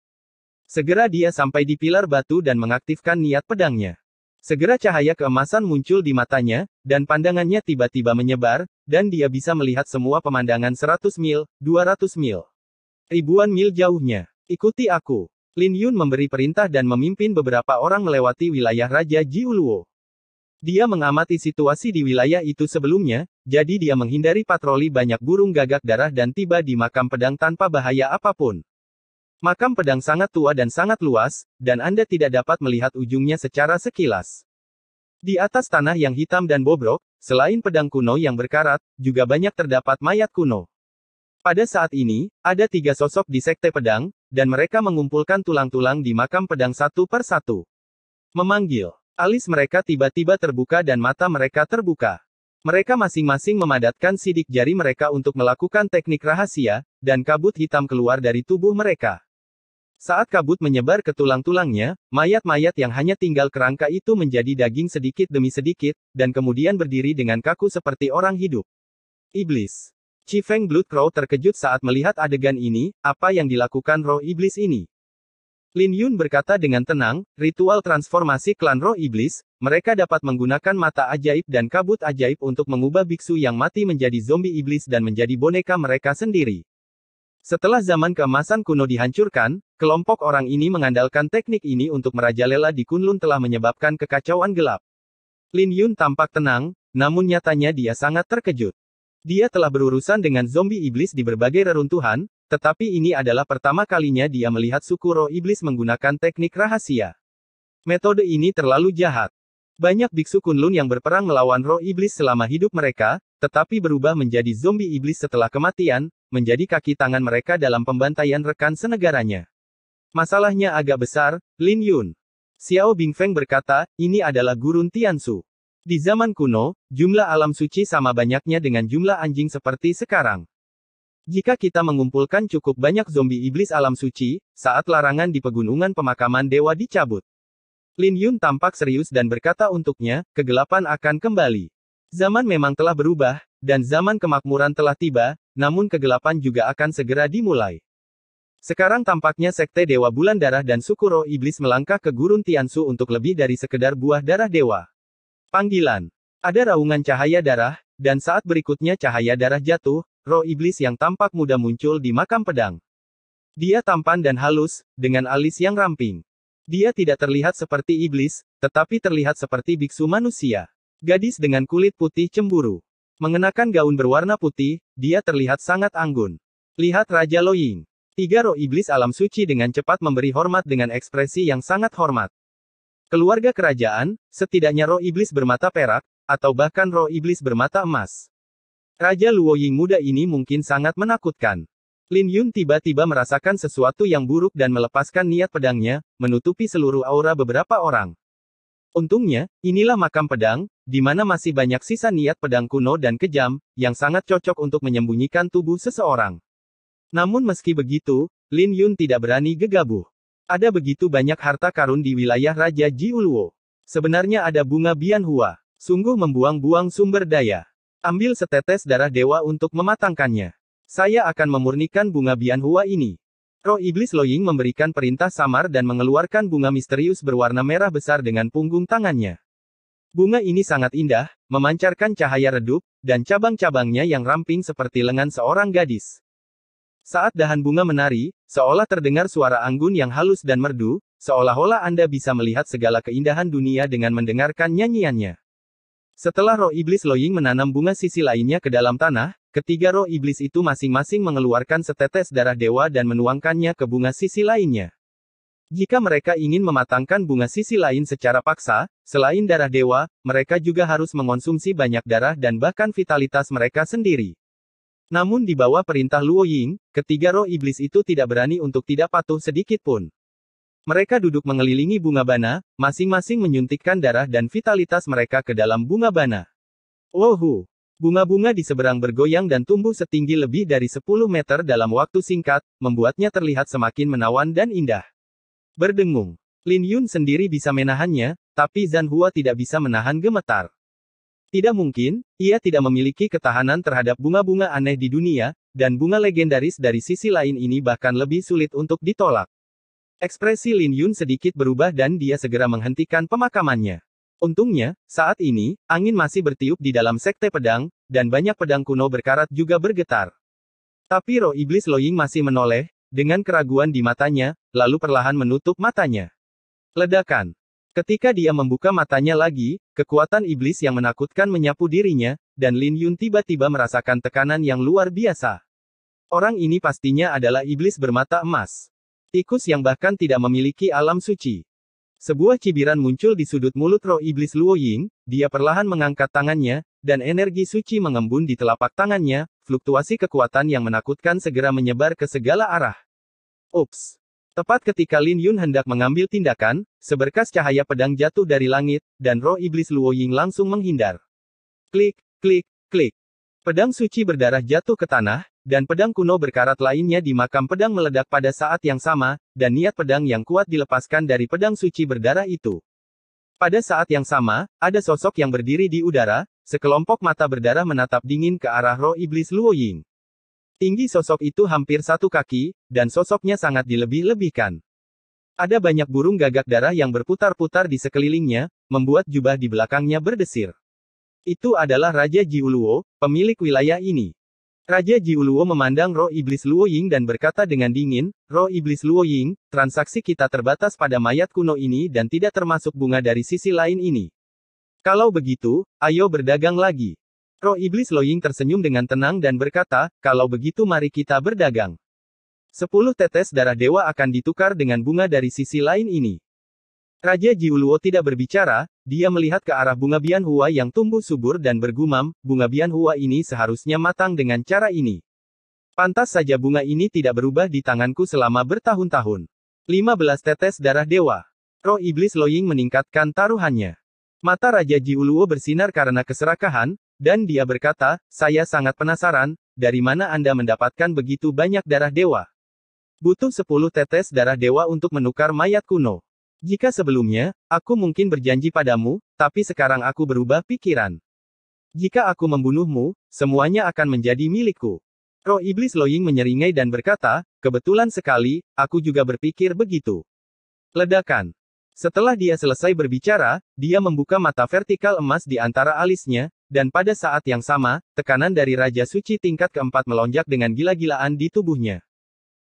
Segera dia sampai di pilar batu dan mengaktifkan niat pedangnya. Segera cahaya keemasan muncul di matanya, dan pandangannya tiba-tiba menyebar, dan dia bisa melihat semua pemandangan 100 mil, 200 mil. Ribuan mil jauhnya. Ikuti aku. Lin Yun memberi perintah dan memimpin beberapa orang melewati wilayah Raja Jiuluo. Dia mengamati situasi di wilayah itu sebelumnya, jadi dia menghindari patroli banyak burung gagak darah dan tiba di makam pedang tanpa bahaya apapun. Makam pedang sangat tua dan sangat luas, dan Anda tidak dapat melihat ujungnya secara sekilas. Di atas tanah yang hitam dan bobrok, selain pedang kuno yang berkarat, juga banyak terdapat mayat kuno. Pada saat ini, ada 3 sosok di sekte pedang, dan mereka mengumpulkan tulang-tulang di makam pedang satu per satu. Memanggil. Alis mereka tiba-tiba terbuka dan mata mereka terbuka. Mereka masing-masing memadatkan sidik jari mereka untuk melakukan teknik rahasia, dan kabut hitam keluar dari tubuh mereka. Saat kabut menyebar ke tulang-tulangnya, mayat-mayat yang hanya tinggal kerangka itu menjadi daging sedikit demi sedikit, dan kemudian berdiri dengan kaku seperti orang hidup. Iblis. Ji Feng Bloodcrow terkejut saat melihat adegan ini, apa yang dilakukan roh iblis ini. Lin Yun berkata dengan tenang, ritual transformasi klan roh iblis, mereka dapat menggunakan mata ajaib dan kabut ajaib untuk mengubah biksu yang mati menjadi zombie iblis dan menjadi boneka mereka sendiri. Setelah zaman keemasan kuno dihancurkan, kelompok orang ini mengandalkan teknik ini untuk merajalela di Kunlun telah menyebabkan kekacauan gelap. Lin Yun tampak tenang, namun nyatanya dia sangat terkejut. Dia telah berurusan dengan zombie iblis di berbagai reruntuhan, tetapi ini adalah pertama kalinya dia melihat suku roh iblis menggunakan teknik rahasia. Metode ini terlalu jahat. Banyak biksu Kunlun yang berperang melawan roh iblis selama hidup mereka, tetapi berubah menjadi zombie iblis setelah kematian, menjadi kaki tangan mereka dalam pembantaian rekan senegaranya. Masalahnya agak besar, Lin Yun. Xiao Bingfeng berkata, ini adalah Gurun Tiansu. Di zaman kuno, jumlah alam suci sama banyaknya dengan jumlah anjing seperti sekarang. Jika kita mengumpulkan cukup banyak zombie iblis alam suci, saat larangan di pegunungan pemakaman dewa dicabut. Lin Yun tampak serius dan berkata untuknya, kegelapan akan kembali. Zaman memang telah berubah, dan zaman kemakmuran telah tiba, namun kegelapan juga akan segera dimulai. Sekarang tampaknya sekte Dewa Bulan Darah dan suku roh iblis melangkah ke Gurun Tiansu untuk lebih dari sekedar buah darah dewa. Panggilan. Ada raungan cahaya darah, dan saat berikutnya cahaya darah jatuh, roh iblis yang tampak muda muncul di makam pedang. Dia tampan dan halus, dengan alis yang ramping. Dia tidak terlihat seperti iblis, tetapi terlihat seperti biksu manusia. Gadis dengan kulit putih cemburu. Mengenakan gaun berwarna putih, dia terlihat sangat anggun. Lihat Raja Loying. 3 roh iblis alam suci dengan cepat memberi hormat dengan ekspresi yang sangat hormat. keluarga kerajaan, setidaknya roh iblis bermata perak, atau bahkan roh iblis bermata emas. Raja Luoying muda ini mungkin sangat menakutkan. Lin Yun tiba-tiba merasakan sesuatu yang buruk dan melepaskan niat pedangnya, menutupi seluruh aura beberapa orang. Untungnya, inilah makam pedang, di mana masih banyak sisa niat pedang kuno dan kejam, yang sangat cocok untuk menyembunyikan tubuh seseorang. Namun meski begitu, Lin Yun tidak berani gegabah. Ada begitu banyak harta karun di wilayah Raja Jiuluo. Sebenarnya ada bunga Bianhua. Sungguh membuang-buang sumber daya. Ambil setetes darah dewa untuk mematangkannya. Saya akan memurnikan bunga Bianhua ini. Roh Iblis Loying memberikan perintah samar dan mengeluarkan bunga misterius berwarna merah besar dengan punggung tangannya. Bunga ini sangat indah, memancarkan cahaya redup, dan cabang-cabangnya yang ramping seperti lengan seorang gadis. Saat dahan bunga menari, seolah terdengar suara anggun yang halus dan merdu, seolah-olah Anda bisa melihat segala keindahan dunia dengan mendengarkan nyanyiannya. Setelah roh iblis Loying menanam bunga sisi lainnya ke dalam tanah, ketiga roh iblis itu masing-masing mengeluarkan setetes darah dewa dan menuangkannya ke bunga sisi lainnya. Jika mereka ingin mematangkan bunga sisi lain secara paksa, selain darah dewa, mereka juga harus mengonsumsi banyak darah dan bahkan vitalitas mereka sendiri. Namun di bawah perintah Luoying, ketiga roh iblis itu tidak berani untuk tidak patuh sedikit pun. Mereka duduk mengelilingi bunga bana, masing-masing menyuntikkan darah dan vitalitas mereka ke dalam bunga bana. Wohu! Bunga-bunga di seberang bergoyang dan tumbuh setinggi lebih dari 10 meter dalam waktu singkat, membuatnya terlihat semakin menawan dan indah. Berdengung. Lin Yun sendiri bisa menahannya, tapi Zhan Hua tidak bisa menahan gemetar. Tidak mungkin, ia tidak memiliki ketahanan terhadap bunga-bunga aneh di dunia, dan bunga legendaris dari sisi lain ini bahkan lebih sulit untuk ditolak. Ekspresi Lin Yun sedikit berubah dan dia segera menghentikan pemakamannya. Untungnya, saat ini, angin masih bertiup di dalam sekte pedang, dan banyak pedang kuno berkarat juga bergetar. Tapi roh iblis Loying masih menoleh, dengan keraguan di matanya, lalu perlahan menutup matanya. Ledakan. Ketika dia membuka matanya lagi, kekuatan iblis yang menakutkan menyapu dirinya, dan Lin Yun tiba-tiba merasakan tekanan yang luar biasa. Orang ini pastinya adalah iblis bermata emas. Tikus yang bahkan tidak memiliki alam suci. Sebuah cibiran muncul di sudut mulut roh iblis Luoying, dia perlahan mengangkat tangannya, dan energi suci mengembun di telapak tangannya, fluktuasi kekuatan yang menakutkan segera menyebar ke segala arah. Ups! Tepat ketika Lin Yun hendak mengambil tindakan, seberkas cahaya pedang jatuh dari langit, dan roh iblis Luoying langsung menghindar. Klik, klik, klik. Pedang suci berdarah jatuh ke tanah, dan pedang kuno berkarat lainnya di makam pedang meledak pada saat yang sama, dan niat pedang yang kuat dilepaskan dari pedang suci berdarah itu. Pada saat yang sama, ada sosok yang berdiri di udara, sekelompok mata berdarah menatap dingin ke arah roh iblis Luoying. Tinggi sosok itu hampir 1 kaki, dan sosoknya sangat dilebih-lebihkan. Ada banyak burung gagak darah yang berputar-putar di sekelilingnya, membuat jubah di belakangnya berdesir. Itu adalah Raja Jiuluo, pemilik wilayah ini. Raja Jiuluo memandang roh iblis Luoying dan berkata dengan dingin, roh iblis Luoying, transaksi kita terbatas pada mayat kuno ini dan tidak termasuk bunga dari sisi lain ini. Kalau begitu, ayo berdagang lagi. Roh iblis Luoying tersenyum dengan tenang dan berkata, kalau begitu mari kita berdagang. 10 tetes darah dewa akan ditukar dengan bunga dari sisi lain ini. Raja Jiuluo tidak berbicara, dia melihat ke arah bunga Bianhua yang tumbuh subur dan bergumam, bunga Bianhua ini seharusnya matang dengan cara ini. Pantas saja bunga ini tidak berubah di tanganku selama bertahun-tahun. 15 tetes darah dewa. Roh iblis Loying meningkatkan taruhannya. Mata Raja Jiuluo bersinar karena keserakahan, dan dia berkata, saya sangat penasaran, dari mana Anda mendapatkan begitu banyak darah dewa? Butuh 10 tetes darah dewa untuk menukar mayat kuno. Jika sebelumnya, aku mungkin berjanji padamu, tapi sekarang aku berubah pikiran. Jika aku membunuhmu, semuanya akan menjadi milikku. Roh iblis Loying menyeringai dan berkata, kebetulan sekali, aku juga berpikir begitu. Ledakan. Setelah dia selesai berbicara, dia membuka mata vertikal emas di antara alisnya, dan pada saat yang sama, tekanan dari Raja Suci tingkat keempat melonjak dengan gila-gilaan di tubuhnya.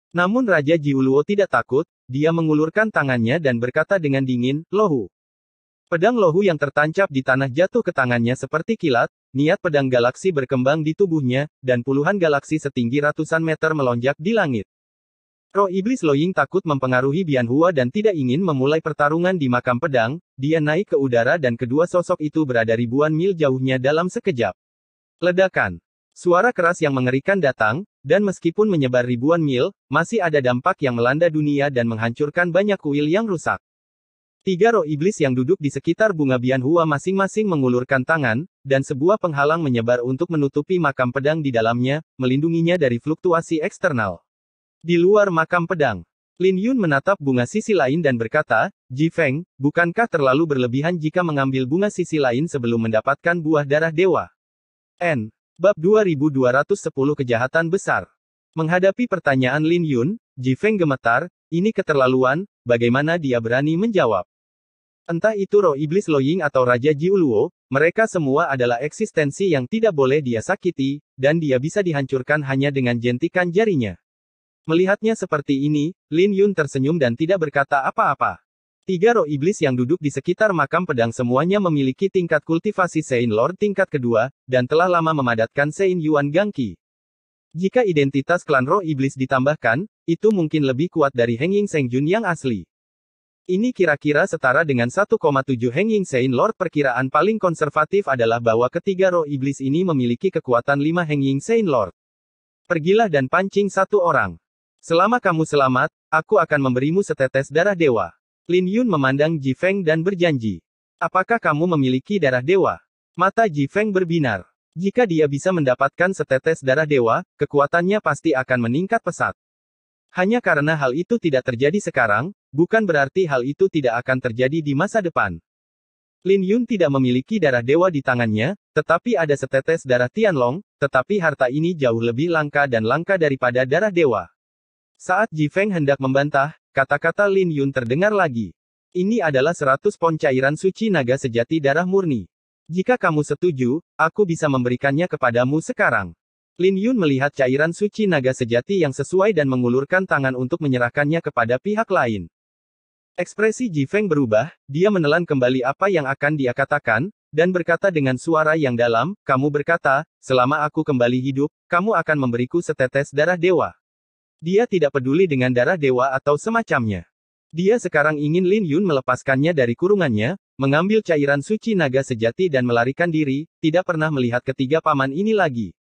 Namun Raja Jiuluo tidak takut, dia mengulurkan tangannya dan berkata dengan dingin, Lohu. Pedang lohu yang tertancap di tanah jatuh ke tangannya seperti kilat, niat pedang galaksi berkembang di tubuhnya, dan puluhan galaksi setinggi ratusan meter melonjak di langit. Roh Iblis Loying takut mempengaruhi Bianhua dan tidak ingin memulai pertarungan di makam pedang. Dia naik ke udara dan kedua sosok itu berada ribuan mil jauhnya dalam sekejap. Ledakan. Suara keras yang mengerikan datang, dan meskipun menyebar ribuan mil, masih ada dampak yang melanda dunia dan menghancurkan banyak kuil yang rusak. Tiga roh iblis yang duduk di sekitar bunga Bianhua masing-masing mengulurkan tangan, dan sebuah penghalang menyebar untuk menutupi makam pedang di dalamnya, melindunginya dari fluktuasi eksternal. Di luar makam pedang, Lin Yun menatap bunga sisi lain dan berkata, Ji Feng, bukankah terlalu berlebihan jika mengambil bunga sisi lain sebelum mendapatkan buah darah dewa? N. Bab 2210 Kejahatan Besar. Menghadapi pertanyaan Lin Yun, Ji Feng gemetar, ini keterlaluan, bagaimana dia berani menjawab? Entah itu roh iblis Loying atau Raja Jiuluo, mereka semua adalah eksistensi yang tidak boleh dia sakiti, dan dia bisa dihancurkan hanya dengan jentikan jarinya. Melihatnya seperti ini, Lin Yun tersenyum dan tidak berkata apa-apa. Tiga roh iblis yang duduk di sekitar makam pedang semuanya memiliki tingkat kultivasi Sein Lord tingkat kedua, dan telah lama memadatkan Sein Yuan Gangqi. Jika identitas klan roh iblis ditambahkan, itu mungkin lebih kuat dari Heng Ying Seng Jun yang asli. Ini kira-kira setara dengan 1,7 Heng Ying Sein Lord. Perkiraan paling konservatif adalah bahwa ketiga roh iblis ini memiliki kekuatan 5 Heng Ying Sein Lord. Pergilah dan pancing satu orang. Selama kamu selamat, aku akan memberimu setetes darah dewa. Lin Yun memandang Ji Feng dan berjanji. Apakah kamu memiliki darah dewa? Mata Ji Feng berbinar. Jika dia bisa mendapatkan setetes darah dewa, kekuatannya pasti akan meningkat pesat. Hanya karena hal itu tidak terjadi sekarang, bukan berarti hal itu tidak akan terjadi di masa depan. Lin Yun tidak memiliki darah dewa di tangannya, tetapi ada setetes darah Tianlong, tetapi harta ini jauh lebih langka dan langka daripada darah dewa. Saat Ji Feng hendak membantah, kata-kata Lin Yun terdengar lagi. Ini adalah 100 pon cairan suci naga sejati darah murni. Jika kamu setuju, aku bisa memberikannya kepadamu sekarang. Lin Yun melihat cairan suci naga sejati yang sesuai dan mengulurkan tangan untuk menyerahkannya kepada pihak lain. Ekspresi Ji Feng berubah, dia menelan kembali apa yang akan dia katakan, dan berkata dengan suara yang dalam, kamu berkata, selama aku kembali hidup, kamu akan memberiku setetes darah dewa. Dia tidak peduli dengan darah dewa atau semacamnya. Dia sekarang ingin Lin Yun melepaskannya dari kurungannya, mengambil cairan suci naga sejati dan melarikan diri, tidak pernah melihat ketiga paman ini lagi.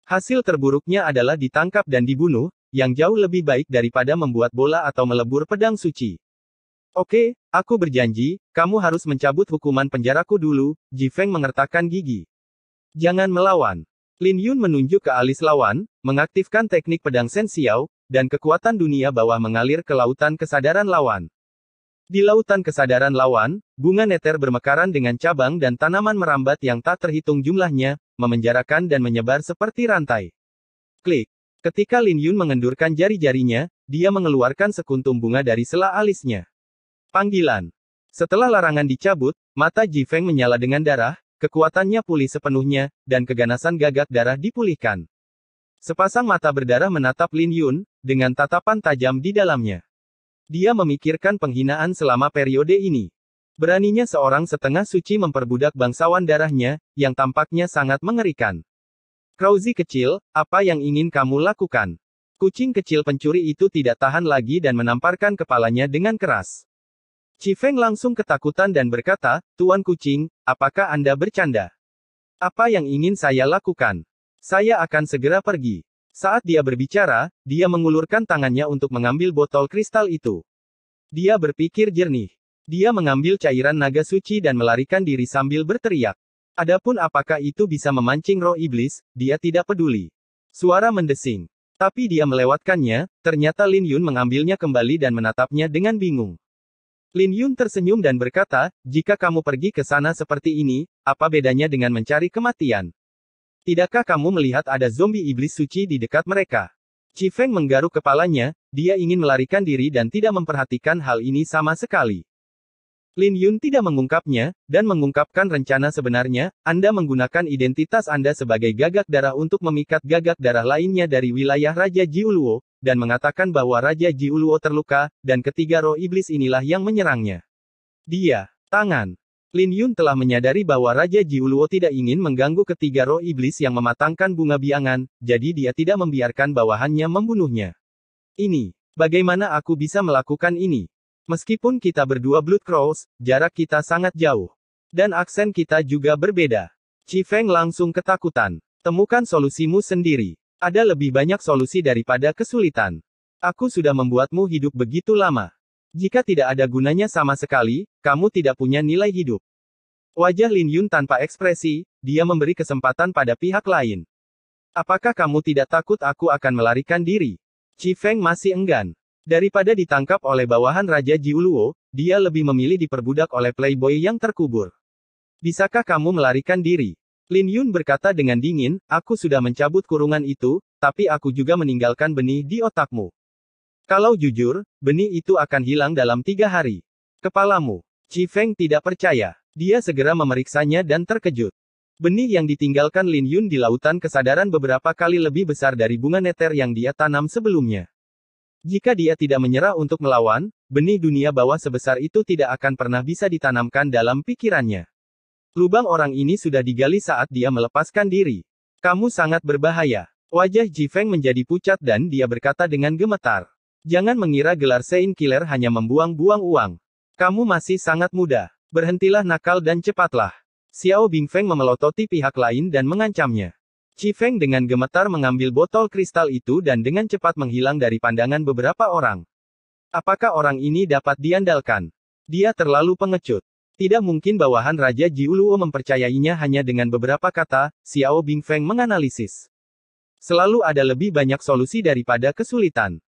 Hasil terburuknya adalah ditangkap dan dibunuh, yang jauh lebih baik daripada membuat bola atau melebur pedang suci. Oke, aku berjanji, kamu harus mencabut hukuman penjaraku dulu, Ji Feng mengertakkan gigi. Jangan melawan. Lin Yun menunjuk ke alis lawan, mengaktifkan teknik pedang Sen Xiao, dan kekuatan dunia bawah mengalir ke lautan kesadaran lawan. Di lautan kesadaran lawan, bunga neter bermekaran dengan cabang dan tanaman merambat yang tak terhitung jumlahnya, memenjarakan dan menyebar seperti rantai. Klik. Ketika Lin Yun mengendurkan jari-jarinya, dia mengeluarkan sekuntum bunga dari sela alisnya. Panggilan. Setelah larangan dicabut, mata Ji Feng menyala dengan darah, kekuatannya pulih sepenuhnya, dan keganasan gagak darah dipulihkan. Sepasang mata berdarah menatap Lin Yun, dengan tatapan tajam di dalamnya. Dia memikirkan penghinaan selama periode ini. Beraninya seorang setengah suci memperbudak bangsawan darahnya, yang tampaknya sangat mengerikan. Krauzi kecil, apa yang ingin kamu lakukan? Kucing kecil pencuri itu tidak tahan lagi dan menamparkan kepalanya dengan keras. Ji Feng langsung ketakutan dan berkata, Tuan Kucing, apakah Anda bercanda? Apa yang ingin saya lakukan? Saya akan segera pergi. Saat dia berbicara, dia mengulurkan tangannya untuk mengambil botol kristal itu. Dia berpikir jernih. Dia mengambil cairan naga suci dan melarikan diri sambil berteriak. Adapun apakah itu bisa memancing roh iblis, dia tidak peduli. Suara mendesing. Tapi dia melewatkannya, ternyata Lin Yun mengambilnya kembali dan menatapnya dengan bingung. Lin Yun tersenyum dan berkata, jika kamu pergi ke sana seperti ini, apa bedanya dengan mencari kematian? Tidakkah kamu melihat ada zombie iblis suci di dekat mereka? Ji Feng menggaruk kepalanya, dia ingin melarikan diri dan tidak memperhatikan hal ini sama sekali. Lin Yun tidak mengungkapnya, dan mengungkapkan rencana sebenarnya, Anda menggunakan identitas Anda sebagai gagak darah untuk memikat gagak darah lainnya dari wilayah Raja Jiuluo, dan mengatakan bahwa Raja Jiuluo terluka, dan ketiga roh iblis inilah yang menyerangnya. Tangan. Lin Yun telah menyadari bahwa Raja Jiuluo tidak ingin mengganggu ketiga roh iblis yang mematangkan bunga biangan, jadi dia tidak membiarkan bawahannya membunuhnya. Ini Bagaimana aku bisa melakukan ini? Meskipun kita berdua Blood Crows, jarak kita sangat jauh. Dan aksen kita juga berbeda. Qi Feng langsung ketakutan. Temukan solusimu sendiri. Ada lebih banyak solusi daripada kesulitan. Aku sudah membuatmu hidup begitu lama. Jika tidak ada gunanya sama sekali, kamu tidak punya nilai hidup. Wajah Lin Yun tanpa ekspresi, dia memberi kesempatan pada pihak lain. Apakah kamu tidak takut aku akan melarikan diri? Qi Feng masih enggan. Daripada ditangkap oleh bawahan Raja Jiuluo, dia lebih memilih diperbudak oleh playboy yang terkubur. Bisakah kamu melarikan diri? Lin Yun berkata dengan dingin, aku sudah mencabut kurungan itu, tapi aku juga meninggalkan benih di otakmu. Kalau jujur, benih itu akan hilang dalam 3 hari. Kepalamu. Qi Feng tidak percaya. Dia segera memeriksanya dan terkejut. Benih yang ditinggalkan Lin Yun di lautan kesadaran beberapa kali lebih besar dari bunga neter yang dia tanam sebelumnya. Jika dia tidak menyerah untuk melawan, benih dunia bawah sebesar itu tidak akan pernah bisa ditanamkan dalam pikirannya. Lubang orang ini sudah digali saat dia melepaskan diri. Kamu sangat berbahaya. Wajah Qi Feng menjadi pucat dan dia berkata dengan gemetar. Jangan mengira gelar Saint Killer hanya membuang-buang uang. Kamu masih sangat muda. Berhentilah nakal dan cepatlah. Xiao Bingfeng memelototi pihak lain dan mengancamnya. Qi Feng dengan gemetar mengambil botol kristal itu dan dengan cepat menghilang dari pandangan beberapa orang. Apakah orang ini dapat diandalkan? Dia terlalu pengecut. Tidak mungkin bawahan Raja Jiuluo mempercayainya hanya dengan beberapa kata, Xiao Bingfeng menganalisis. Selalu ada lebih banyak solusi daripada kesulitan.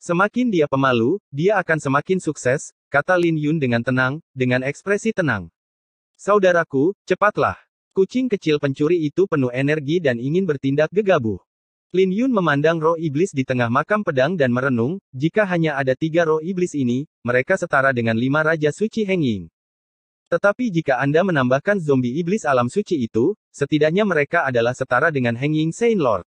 Semakin dia pemalu, dia akan semakin sukses, kata Lin Yun dengan tenang, dengan ekspresi tenang. Saudaraku, cepatlah. Kucing kecil pencuri itu penuh energi dan ingin bertindak gegabah. Lin Yun memandang roh iblis di tengah makam pedang dan merenung, jika hanya ada 3 roh iblis ini, mereka setara dengan 5 Raja Suci Heng Ying. Tetapi jika Anda menambahkan zombie iblis alam suci itu, setidaknya mereka adalah setara dengan Heng Ying Saint Lord.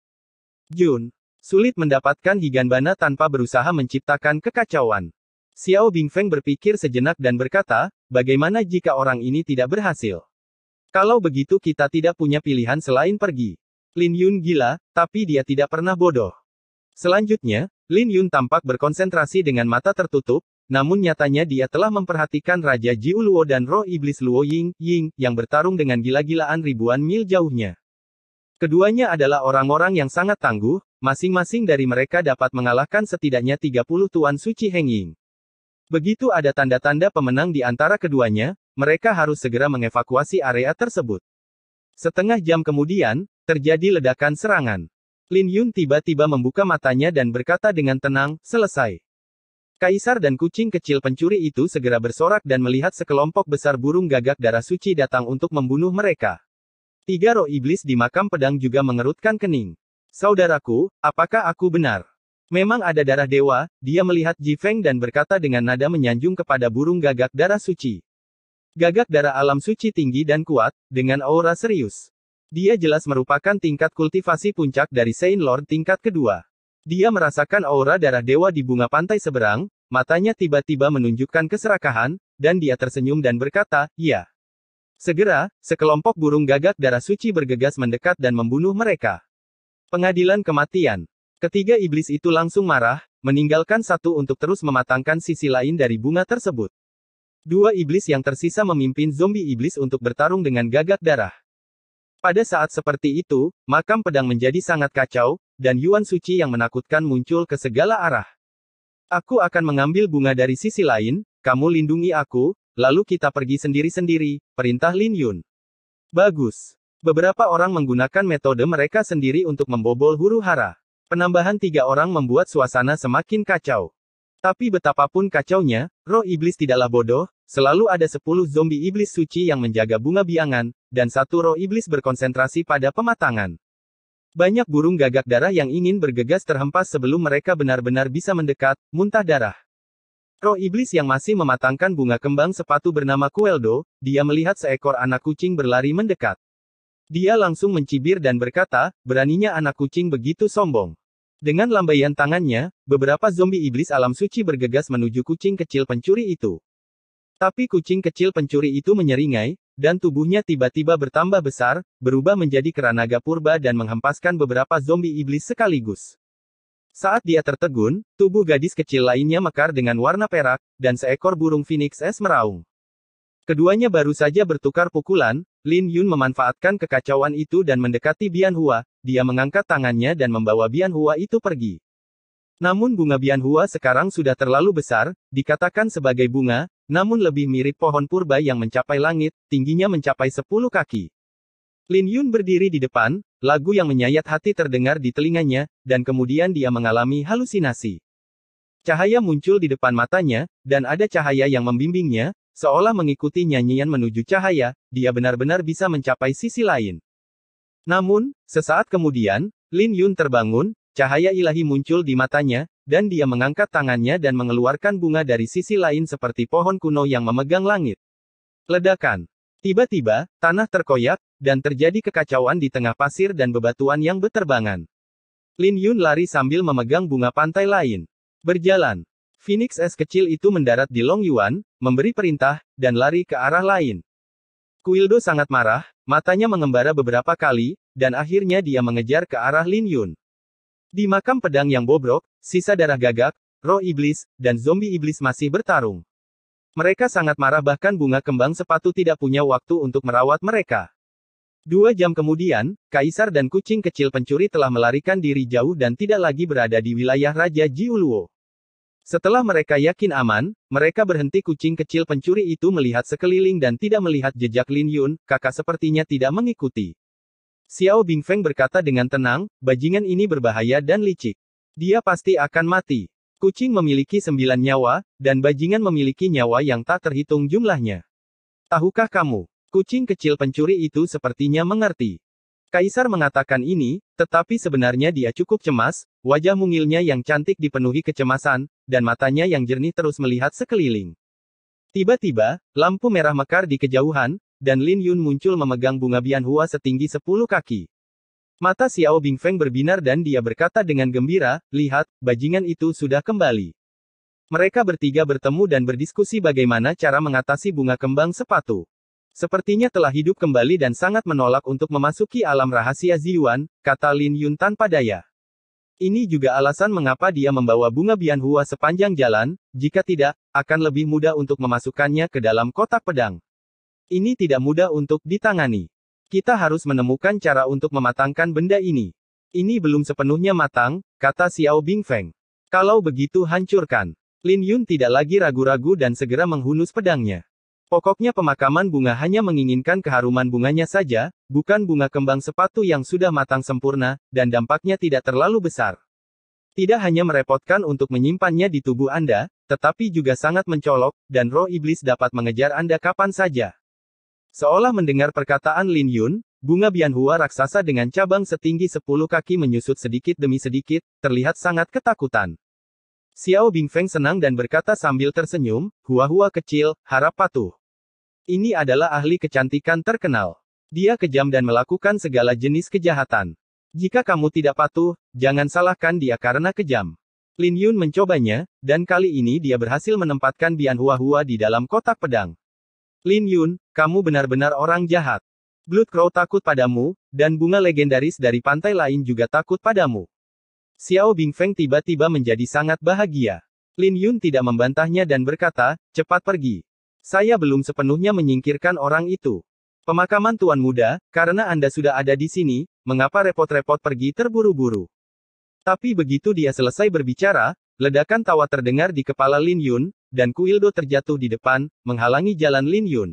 Jun. Sulit mendapatkan Higanbana tanpa berusaha menciptakan kekacauan. Xiao Bingfeng berpikir sejenak dan berkata, bagaimana jika orang ini tidak berhasil? Kalau begitu kita tidak punya pilihan selain pergi. Lin Yun gila, tapi dia tidak pernah bodoh. Selanjutnya, Lin Yun tampak berkonsentrasi dengan mata tertutup, namun nyatanya dia telah memperhatikan Raja Jiuluo dan roh iblis Luo Ying, yang bertarung dengan gila-gilaan ribuan mil jauhnya. Keduanya adalah orang-orang yang sangat tangguh, masing-masing dari mereka dapat mengalahkan setidaknya 30 Tuan Suci Heng Ying. Begitu ada tanda-tanda pemenang di antara keduanya, mereka harus segera mengevakuasi area tersebut. Setengah jam kemudian, terjadi ledakan serangan. Lin Yun tiba-tiba membuka matanya dan berkata dengan tenang, selesai. Kaisar dan kucing kecil pencuri itu segera bersorak dan melihat sekelompok besar burung gagak darah suci datang untuk membunuh mereka. 3 roh iblis di makam pedang juga mengerutkan kening. Saudaraku, apakah aku benar? Memang ada darah dewa, dia melihat Qi Feng dan berkata dengan nada menyanjung kepada burung gagak darah suci. Gagak darah alam suci tinggi dan kuat, dengan aura serius. Dia jelas merupakan tingkat kultivasi puncak dari Saint Lord tingkat kedua. Dia merasakan aura darah dewa di bunga pantai seberang, matanya tiba-tiba menunjukkan keserakahan, dan dia tersenyum dan berkata, ya. Segera, sekelompok burung gagak darah suci bergegas mendekat dan membunuh mereka. Pengadilan kematian. Ketiga iblis itu langsung marah, meninggalkan satu untuk terus mematangkan sisi lain dari bunga tersebut. 2 iblis yang tersisa memimpin zombie iblis untuk bertarung dengan gagak darah. Pada saat seperti itu, makam pedang menjadi sangat kacau, dan Yuan Suci yang menakutkan muncul ke segala arah. Aku akan mengambil bunga dari sisi lain, kamu lindungi aku, lalu kita pergi sendiri-sendiri, perintah Lin Yun. Bagus. Beberapa orang menggunakan metode mereka sendiri untuk membobol huru hara. Penambahan 3 orang membuat suasana semakin kacau. Tapi betapapun kacaunya, roh iblis tidaklah bodoh, selalu ada 10 zombie iblis suci yang menjaga bunga biangan, dan 1 roh iblis berkonsentrasi pada pematangan. Banyak burung gagak darah yang ingin bergegas terhempas sebelum mereka benar-benar bisa mendekat, muntah darah. Roh iblis yang masih mematangkan bunga kembang sepatu bernama Kueldo, dia melihat seekor anak kucing berlari mendekat. Dia langsung mencibir dan berkata, beraninya anak kucing begitu sombong. Dengan lambaian tangannya, beberapa zombie iblis alam suci bergegas menuju kucing kecil pencuri itu. Tapi kucing kecil pencuri itu menyeringai, dan tubuhnya tiba-tiba bertambah besar, berubah menjadi keranaga purba dan menghempaskan beberapa zombie iblis sekaligus. Saat dia tertegun, tubuh gadis kecil lainnya mekar dengan warna perak, dan seekor burung phoenix es meraung. Keduanya baru saja bertukar pukulan. Lin Yun memanfaatkan kekacauan itu dan mendekati Bian Hua. Dia mengangkat tangannya dan membawa Bian Hua itu pergi. Namun bunga Bian Hua sekarang sudah terlalu besar, dikatakan sebagai bunga, namun lebih mirip pohon purba yang mencapai langit, tingginya mencapai 10 kaki. Lin Yun berdiri di depan, lagu yang menyayat hati terdengar di telinganya, dan kemudian dia mengalami halusinasi. Cahaya muncul di depan matanya, dan ada cahaya yang membimbingnya, seolah mengikuti nyanyian menuju cahaya, dia benar-benar bisa mencapai sisi lain. Namun, sesaat kemudian, Lin Yun terbangun, cahaya ilahi muncul di matanya, dan dia mengangkat tangannya dan mengeluarkan bunga dari sisi lain seperti pohon kuno yang memegang langit. Ledakan. Tiba-tiba, tanah terkoyak, dan terjadi kekacauan di tengah pasir dan bebatuan yang beterbangan. Lin Yun lari sambil memegang bunga pantai lain. Berjalan. Phoenix es kecil itu mendarat di Long Yuan, memberi perintah, dan lari ke arah lain. Kuildo sangat marah, matanya mengembara beberapa kali, dan akhirnya dia mengejar ke arah Lin Yun. Di makam pedang yang bobrok, sisa darah gagak, roh iblis, dan zombie iblis masih bertarung. Mereka sangat marah bahkan bunga kembang sepatu tidak punya waktu untuk merawat mereka. 2 jam kemudian, Kaisar dan kucing kecil pencuri telah melarikan diri jauh dan tidak lagi berada di wilayah Raja Jiuluo. Setelah mereka yakin aman, mereka berhenti. Kucing kecil pencuri itu melihat sekeliling dan tidak melihat jejak Lin Yun, kakak sepertinya tidak mengikuti. Xiao Bingfeng berkata dengan tenang, bajingan ini berbahaya dan licik. Dia pasti akan mati. Kucing memiliki 9 nyawa, dan bajingan memiliki nyawa yang tak terhitung jumlahnya. Tahukah kamu? Kucing kecil pencuri itu sepertinya mengerti. Kaisar mengatakan ini, tetapi sebenarnya dia cukup cemas, wajah mungilnya yang cantik dipenuhi kecemasan, dan matanya yang jernih terus melihat sekeliling. Tiba-tiba, lampu merah mekar di kejauhan, dan Lin Yun muncul memegang bunga Bian Hua setinggi 10 kaki. Mata Xiao Bingfeng berbinar dan dia berkata dengan gembira, lihat, bajingan itu sudah kembali. Mereka bertiga bertemu dan berdiskusi bagaimana cara mengatasi bunga kembang sepatu. Sepertinya telah hidup kembali dan sangat menolak untuk memasuki alam rahasia Ziyuan, kata Lin Yun tanpa daya. Ini juga alasan mengapa dia membawa bunga Bian Hua sepanjang jalan, jika tidak, akan lebih mudah untuk memasukkannya ke dalam kotak pedang. Ini tidak mudah untuk ditangani. Kita harus menemukan cara untuk mematangkan benda ini. Ini belum sepenuhnya matang, kata Xiao Bingfeng. Kalau begitu hancurkan. Lin Yun tidak lagi ragu-ragu dan segera menghunus pedangnya. Pokoknya pemakaman bunga hanya menginginkan keharuman bunganya saja, bukan bunga kembang sepatu yang sudah matang sempurna, dan dampaknya tidak terlalu besar. Tidak hanya merepotkan untuk menyimpannya di tubuh Anda, tetapi juga sangat mencolok, dan roh iblis dapat mengejar Anda kapan saja. Seolah mendengar perkataan Lin Yun, bunga Bian Hua raksasa dengan cabang setinggi 10 kaki menyusut sedikit demi sedikit, terlihat sangat ketakutan. Xiao Bingfeng senang dan berkata sambil tersenyum, Hua-Hua kecil, harap patuh. Ini adalah ahli kecantikan terkenal. Dia kejam dan melakukan segala jenis kejahatan. Jika kamu tidak patuh, jangan salahkan dia karena kejam. Lin Yun mencobanya, dan kali ini dia berhasil menempatkan Bian Hua-Hua di dalam kotak pedang. Lin Yun, kamu benar-benar orang jahat. Blood Crow takut padamu, dan bunga legendaris dari pantai lain juga takut padamu. Xiao Bingfeng tiba-tiba menjadi sangat bahagia. Lin Yun tidak membantahnya dan berkata, cepat pergi. Saya belum sepenuhnya menyingkirkan orang itu. Pemakaman Tuan Muda, karena Anda sudah ada di sini, mengapa repot-repot pergi terburu-buru? Tapi begitu dia selesai berbicara, ledakan tawa terdengar di kepala Lin Yun, dan Kuildo terjatuh di depan, menghalangi jalan Lin Yun.